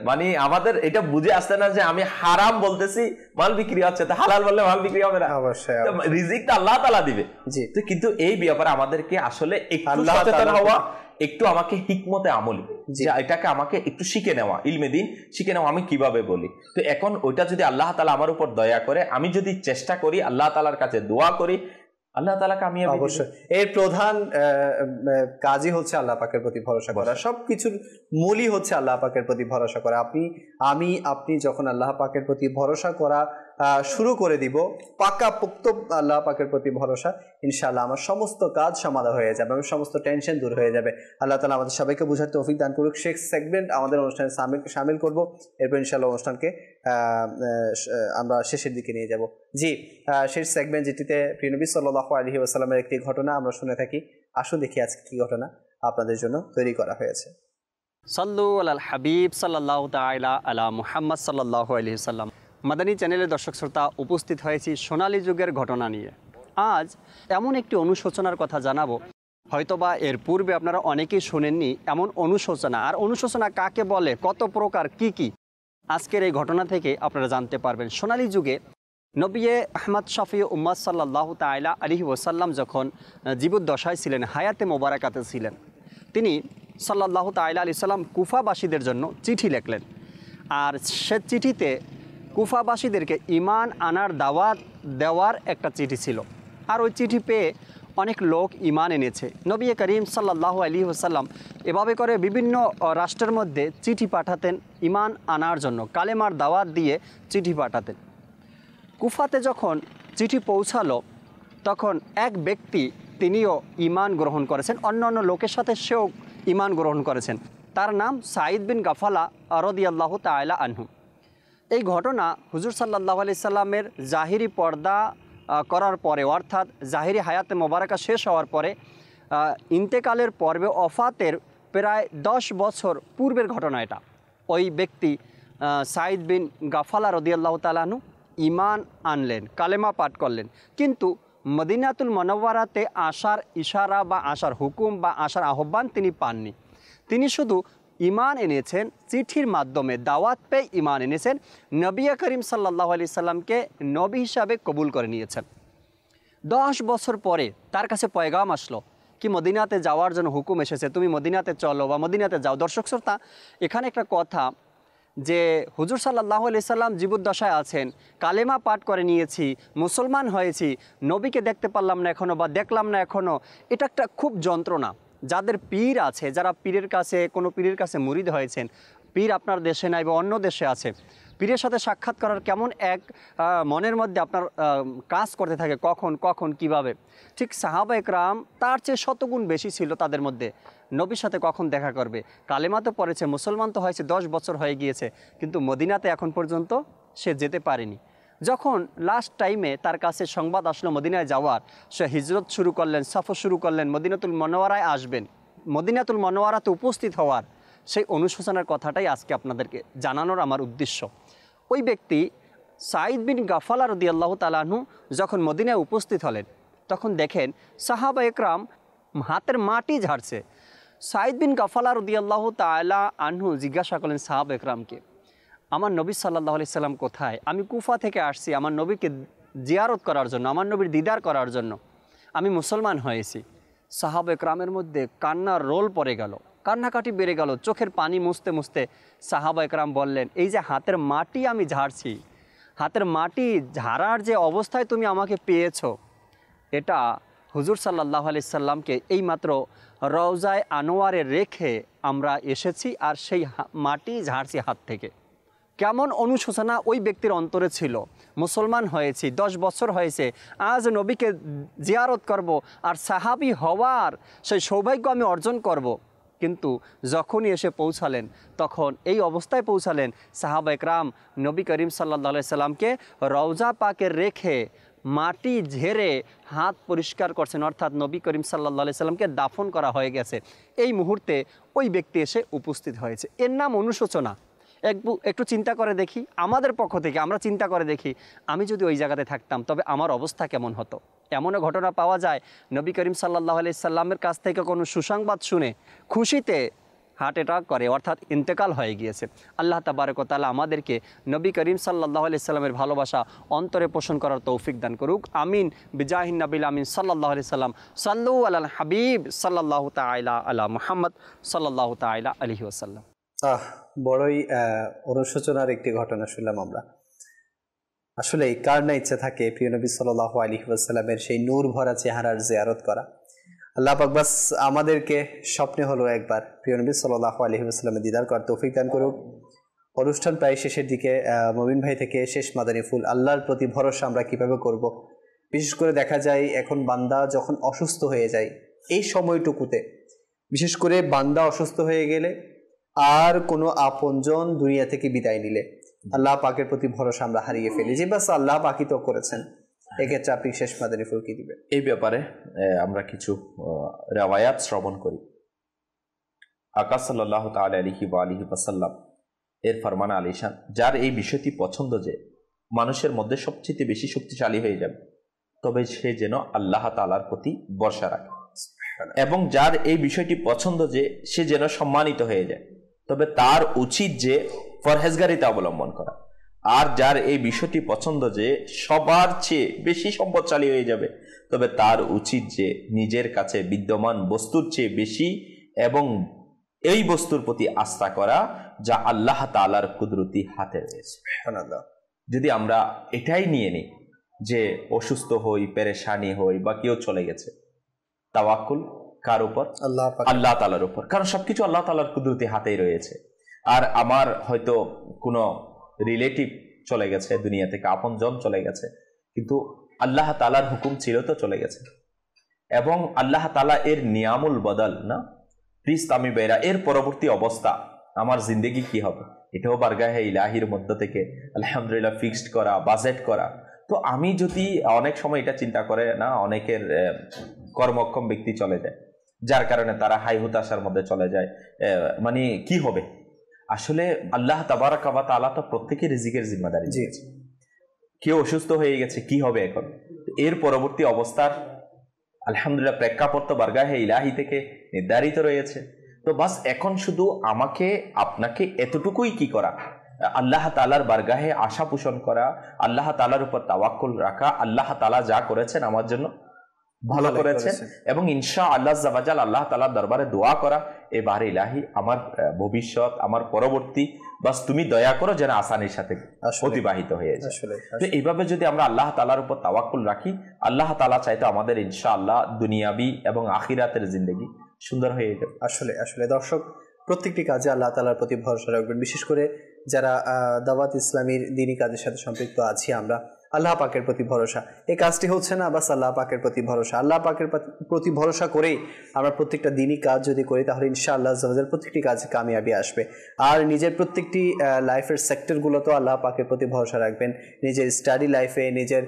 Speaker 4: মানে আমাদের এটা বুঝে আসছে না যে আমি হারাম বলতেছি, মাল বিক্রি হচ্ছে, তো হালাল বললে মাল বিক্রি হবে না, অবশ্যই রিজিকটা আল্লাহ তাআলা দিবে। তো কিন্তু এই ব্যাপারে আমাদেরকে আসলে একটু সচেতন হওয়া, একটু আমাকে হিকমতে আমলি, যে এটাকে আমাকে একটু শিখে নেওয়া, ইলমে দিন শিখে নেওয়া, আমি কিভাবে বলি। তো এখন ওইটা যদি আল্লাহ তাআলা আমার উপর দয়া করে, আমি যদি চেষ্টা করি, আল্লাহ তাআলার কাছে দোয়া করি, আল্লাহ তাআলা কামিয়াবি দিবেন।
Speaker 1: অবশ্যই এর প্রধান কাজই হচ্ছে আল্লাহ পাকের প্রতি ভরসা করা, সবকিছুর মূলই হচ্ছে আল্লাহ পাকের প্রতি ভরসা করা। আপনি যখন আল্লাহ পাকের প্রতি ভরসা করা শুরু করে দিব, পাকাপোক্ত আল্লাহ পাকের প্রতি ভরসা, ইনশাআল্লাহ আমার সমস্ত কাজ সমাধান হয়ে যাবে, আমার সমস্ত টেনশন দূর হয়ে যাবে। আল্লাহ তাআলা আমাদের সবাইকে বুঝার তৌফিক দান করুক। শেষ সেগমেন্ট আমাদের অনুষ্ঠানে শামিল করব, এরপর ইনশাআল্লাহ অনুষ্ঠানকে আমরা শেষের দিকে নিয়ে যাব। শেষ সেগমেন্ট যেটিতে প্রিয় নবী সাল্লাল্লাহু আলাইহি ওয়াসাল্লামের একটি ঘটনা আমরা শুনে থাকি। আসুন দেখি আজকে কি ঘটনা আপনাদের জন্য তৈরি করা হয়েছে।
Speaker 7: সাল্লু আলাল হাবিব সাল্লাল্লাহু তাআলা আলা মুহাম্মদ সাল্লাল্লাহু আলাইহি ওয়াসাল্লাম। মাদানী চ্যানেলের দর্শক শ্রোতা, উপস্থিত হয়েছি সোনালী যুগের ঘটনা নিয়ে। আজ এমন একটি অনুশোচনার কথা জানাবো, হয়তোবা এর পূর্বে আপনারা অনেকেই শোনেননি এমন অনুশোচনা। আর অনুশোচনা কাকে বলে, কত প্রকার, কি আজকের এই ঘটনা থেকে আপনারা জানতে পারবেন। সোনালী যুগে নবী আহমদ শফি উম্মাত সাল্লাল্লাহু তাআলা আলাইহি ওয়াসাল্লাম যখন জীবদ্দশায় ছিলেন, হায়াতে মোবারাকাতে ছিলেন, তিনি সাল্লাল্লাহু তাআলা আলাইহি সাল্লাম কুফাবাসীদের জন্য চিঠি লিখলেন। আর সে চিঠিতে কুফাবাসীদেরকে ঈমান আনার দাওয়াত দেওয়ার একটা চিঠি ছিল। আর ওই চিঠি পেয়ে অনেক লোক ঈমান এনেছে। নবী করিম সাল্লাল্লাহু আলাইহি ওয়াসাল্লাম এভাবে করে বিভিন্ন রাষ্ট্রের মধ্যে চিঠি পাঠাতেন ঈমান আনার জন্য, কালেমার দাওয়াত দিয়ে চিঠি পাঠাতেন। কুফাতে যখন চিঠি পৌঁছালো তখন এক ব্যক্তি তিনিও ঈমান গ্রহণ করেছেন, অন্য অন্য লোকের সাথে সেও ঈমান গ্রহণ করেছেন। তার নাম সাঈদ বিন গাফালা রাদিয়াল্লাহু তাআলা আনহু। এই ঘটনা হুজুর সাল্লাল্লাহু আলাইহি সাল্লামের জাহিরি পর্দা করার পরে, অর্থাৎ জাহিরি হায়াতে মোবারকা শেষ হওয়ার পরে ইন্তেকালের পর্বে ওফাতের প্রায় 10 বছর পূর্বের ঘটনা এটা। ওই ব্যক্তি সাঈদ বিন গাফালা রাদিয়াল্লাহু তাআলা আনহু ঈমান আনলেন, কালেমা পাঠ করলেন, কিন্তু মদিনাতুল মুনাওয়ারাতে আসার ইশারা বা আসার হুকুম বা আসার আহ্বান তিনি পাননি। তিনি শুধু ঈমান এনেছেন চিঠির মাধ্যমে, দাওয়াত পেয়ে ঈমান এনেছেন, নবী করিম সাল্লাল্লাহু আলাইহি সাল্লামকে নবী হিসাবে কবুল করে নিয়েছেন। 10 বছর পরে তার কাছে পয়গাম আসলো কি মদিনাতে যাওয়ার জন্য হুকুম এসেছে, তুমি মদিনাতে চলো বা মদিনাতে যাও। দর্শক শ্রোতা, এখানে একটা কথা যে হুজুর সাল্লাল্লাহু আলাইহি সাল্লাম জীবদ্দশায় আছেন, কালেমা পাঠ করে নিয়েছি, মুসলমান হয়েছি, নবীকে দেখতে পারলাম না এখনও বা দেখলাম না এখনও, এটা একটা খুব যন্ত্রণা। যাদের পীর আছে, যারা পীরের কাছে কোনো পীরের কাছে মুরিদ হয়েছেন, পীর আপনার দেশে নাই বা অন্য দেশে আছে, পীরের সাথে সাক্ষাৎ করার কেমন এক মনের মধ্যে আপনার কাজ করতে থাকে, কখন কিভাবে। ঠিক সাহাবা একরাম তার চেয়ে শতগুণ বেশি ছিল তাদের মধ্যে, নবীর সাথে কখন দেখা করবে। কালেমা তো পড়েছে, মুসলমান তো হয়েছে, 10 বছর হয়ে গিয়েছে, কিন্তু মদিনাতে এখন পর্যন্ত সে যেতে পারেনি। যখন লাস্ট টাইমে তার কাছে সংবাদ আসলো মদিনায় যাওয়ার, সে হিজরত শুরু করলেন, সফর শুরু করলেন, মদিনাতুল মুনাওয়ারায় আসবেন, মদিনাতুল মুনাওয়ারাতে উপস্থিত হওয়ার সেই অনুশোচনার কথাটাই আজকে আপনাদেরকে জানানোর আমার উদ্দেশ্য। ওই ব্যক্তি সাঈদ বিন গাফালা রাদিয়াল্লাহু তাআলা আনহু যখন মদিনায় উপস্থিত হলেন তখন দেখেন সাহাবা একরাম হাতের মাটি ঝাড়ছে। সাঈদ বিন গাফালা রাদিয়াল্লাহু তাআলা আনহু জিজ্ঞাসা করলেন সাহাবা একরামকে, আমার নবী সাল্লাল্লাহু আলাইহি সাল্লাম কোথায়? আমি কুফা থেকে আসছি আমার নবীকে জিয়ারত করার জন্য, আমার নবীর দিদার করার জন্য, আমি মুসলমান হয়েছি। সাহাবা একরামের মধ্যে কান্নার রোল পড়ে গেল, কান্নাকাটি বেড়ে গেল, চোখের পানি মুছতে মুছতে সাহাবা একরাম বললেন, এই যে হাতের মাটি আমি ঝাড়ছি, হাতের মাটি ঝাড়ার যে অবস্থায় তুমি আমাকে পেয়েছো, এটা হুজুর সাল্লাল্লাহু আলাইহি সাল্লামকে এইমাত্র রওজায়ে আনোয়ারে রেখে আমরা এসেছি, আর সেই মাটি ঝাড়ছি হাত থেকে। কেমন অনুশোচনা ওই ব্যক্তির অন্তরে ছিল। মুসলমান হয়েছি, 10 বছর হয়েছে, আজ নবীকে জিয়ারত করব, আর সাহাবী হওয়ার সেই সৌভাগ্য আমি অর্জন করব। কিন্তু যখনই এসে পৌঁছালেন তখন এই অবস্থায় পৌঁছালেন, সাহাবা একরাম নবী করিম সাল্লাল্লাহু আলাইহি সাল্লামকে রওজা পাকে রেখে মাটি ঝেড়ে হাত পরিষ্কার করছেন, অর্থাৎ নবী করিম সাল্লাল্লাহু আলাইহি সাল্লামকে দাফন করা হয়ে গেছে। এই মুহূর্তে ওই ব্যক্তি এসে উপস্থিত হয়েছে। এর নাম অনুশোচনা। একটু চিন্তা করে দেখি, আমাদের পক্ষ থেকে আমরা চিন্তা করে দেখি, আমি যদি ওই জায়গাতে থাকতাম তবে আমার অবস্থা কেমন হতো। এমনও ঘটনা পাওয়া যায়, নবী করিম সাল্লাল্লাহু আলাইহি সাল্লামের কাছ থেকে কোনো সুসংবাদ শুনে খুশিতে হার্ট অ্যাটাক করে, অর্থাৎ ইন্তেকাল হয়ে গিয়েছে। আল্লাহ তাবারক ওয়া তাআলা আমাদেরকে নবী করিম সাল্লাল্লাহু আলাইহি সাল্লামের ভালোবাসা অন্তরে পোষণ করার তৌফিক দান করুক। আমিন বিজাহিন নবিল আমিন সাল্লাল্লাহু আলাইহি সাল্লাম। সাল্লু আলাল হাবিব সাল্লাল্লাহু তাআলা আলা মুহাম্মদ সাল্লাল্লাহু তাআলা আলাইহি ওয়াসাল্লাম।
Speaker 1: বড়ই অনুশোচনার একটি ঘটনা শুনলাম আমরা। আসলে কার না ইচ্ছা থাকে প্রিয় নবী সাল্লাল্লাহু আলাইহি ওয়াসাল্লামের সেই নূর ভরা চেহারার জিয়ারত করা। আল্লাহ পাক বাস আমাদেরকে স্বপ্নে হলো একবার প্রিয় নবী সাল্লাল্লাহু আলাইহি ওয়াসাল্লামের দিদার করার তৌফিক দান করুক। অনুষ্ঠান প্রায় শেষের দিকে। মমিন ভাই থেকে শেষ মাদানী ফুল, আল্লাহর প্রতি ভরসা আমরা কিভাবে করব। বিশেষ করে দেখা যায় এখন বান্দা যখন অসুস্থ হয়ে যায়, এই সময়টুকুতে বিশেষ করে বান্দা অসুস্থ হয়ে গেলে আর কোনো আপনজন দুনিয়া থেকে বিদায় নিলে আল্লাহ পাকের প্রতি ভরসা আমরা হারিয়ে ফেলি, যে বাস আল্লাহ পাকই তো করেছেন। এক্ষেত্রে আপনি শেষ মাদানী ফুল কি দিবেন?
Speaker 4: এই ব্যাপারে আমরা কিছু রিওয়ায়াত শ্রবণ করি। আকা সাল্লাল্লাহু তাআলা আলাইহি ওয়া আলিহি ওয়াসাল্লাম এর ফরমান আলিশান, যার এই বিষয়টি পছন্দ যে মানুষের মধ্যে সবচেয়ে বেশি শক্তিশালী হয়ে যাবে, তবে সে যেন আল্লাহ তাআলার প্রতি ভরসা রাখে, এবং যার এই বিষয়টি পছন্দ যে সে যেন সম্মানিত হয়ে যায়, তবে তার উচিত যে পরহেজগারিতা অবলম্বন করা। আর যার এই বিষয়টি পছন্দ যে সবার চেয়ে বেশি সম্পদশালী হয়ে যাবে, তবে তার উচিত যে নিজের কাছে বিদ্যমান বস্তুর চেয়ে বেশি এবং এই বস্তুর প্রতি আস্থা করা যা আল্লাহ তাআলার কুদরতি হাতে রয়েছে। যদি আমরা এটাই নিয়ে নিই যে অসুস্থ হই, পেরেশানি হই বা কেউ চলে গেছে, তাওয়াক্কুল কার উপর? আল্লাহ তাআলার উপর। কারণ সবকিছু আল্লাহ তাআলার কুদরতি হাতেই রয়েছে। আর আমার হয়তো কোনো রিলেটিভ চলে গেছে দুনিয়া থেকে, আপনজন চলে গেছে, কিন্তু আল্লাহ তাআলার হুকুম ছিল তো চলে গেছে, এবং আল্লাহ তাআলা এর নিয়ামুল বদল না প্লিজ আমি বেরা এর পরবর্তী অবস্থা আমার জিন্দেগি কি হবে, এটাও বারগাহে ইলাহির মধ্য থেকে আলহামদুলিল্লাহ ফিক্সড করা, বাজেট করা। তো আমি যদি অনেক সময় এটা চিন্তা করে না, অনেকের কর্মক্ষম ব্যক্তি চলে যায়, যার কারণে তারা হাই হুতাশার মধ্যে চলে যায়, মানে কি হবে। আসলে আল্লাহ তাবারাকা ওয়া তাআলা তো প্রত্যেকের রিজিকের জিম্মাদারি দিয়েছে। কেউ অসুস্থ হয়ে গেছে, কি হবে এখন, এর পরবর্তী অবস্থার আলহামদুলিল্লাহ প্রেক্ষাপট তো বারগাহে ইলাহি থেকে নির্ধারিত রয়েছে। তো বাস এখন শুধু আমাকে আপনাকে এতটুকুই কি করা, আল্লাহ তাআলার বারগাহে আশা পোষণ করা, আল্লাহ তাআলার উপর তাওয়াক্কুল রাখা, আল্লাহ তাআলা যা করেছেন আমার জন্য ভালো করেছেন, এবং ইনশাআল্লাহ আল্লাহ জাবাজাল আল্লাহ তাআলার দরবারে দোয়া করা, এবার ইলাহি আমার ভবিষ্যৎ, আমার পরবর্তী বাস তুমি দয়া করো যেন আসানির সাথে অতিবাহিত হয়ে যায়। তো এইভাবে যদি আমরা আল্লাহ তাআলার উপর তাওয়াক্কুল রাখি, আল্লাহ তাআলা চাইতো আমাদের ইনশাআল্লাহ দুনিয়াবি এবং আখিরাতের জিন্দেগি সুন্দর হয়ে যাবে।
Speaker 1: আসলে দর্শক, প্রত্যেকটি কাজে আল্লাহ তাআলার প্রতি ভরসা রাখবেন। বিশেষ করে যারা দাওয়াত ইসলামীর দ্বীনি কাজের সাথে সম্পৃক্ত আছি আমরা, আল্লাহ পাকের প্রতি ভরসা, এই কাজটি হচ্ছে না বাস আল্লাহ পাকের প্রতি ভরসা। আল্লাহ পাকের প্রতি ভরসা করেই আমরা প্রত্যেকটা দ্বীনি কাজ যদি করি, তাহলে ইনশাআল্লাহ প্রত্যেকটি কাজে কামিয়াবি আসবে। আর নিজের প্রত্যেকটি লাইফের সেক্টরগুলোতেও আল্লাহ পাকের প্রতি ভরসা রাখবেন। নিজের স্টাডি লাইফে, নিজের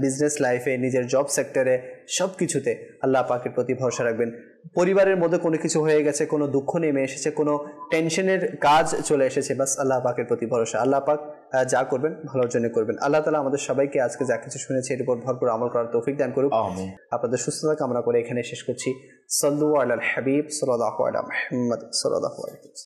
Speaker 1: বিজনেস লাইফে, নিজের জব সেক্টরে, সব কিছুতে আল্লাহ পাকের প্রতি ভরসা রাখবেন। পরিবারের মধ্যে কোনো কিছু হয়ে গেছে, কোনো দুঃখ নেমে এসেছে, কোনো টেনশনের কাজ চলে এসেছে, বাস আল্লাহ পাকের প্রতি ভরসা। আল্লাহ পাক যা করবেন ভালোর জন্য করবেন। আল্লাহ তাআলা আমাদের সবাইকে আজকে যা কিছু শুনেছি এর উপর ভরপুর আমল করার তৌফিক দান করুক। আপনাদের সুস্থতা কামনা করে এখানে শেষ করছি। সাল্লু আলাল হাবিব সাল্লাল্লাহু আলা মুহাম্মদ সাল্লাল্লাহু আলাইহি ওয়াসাল্লাম।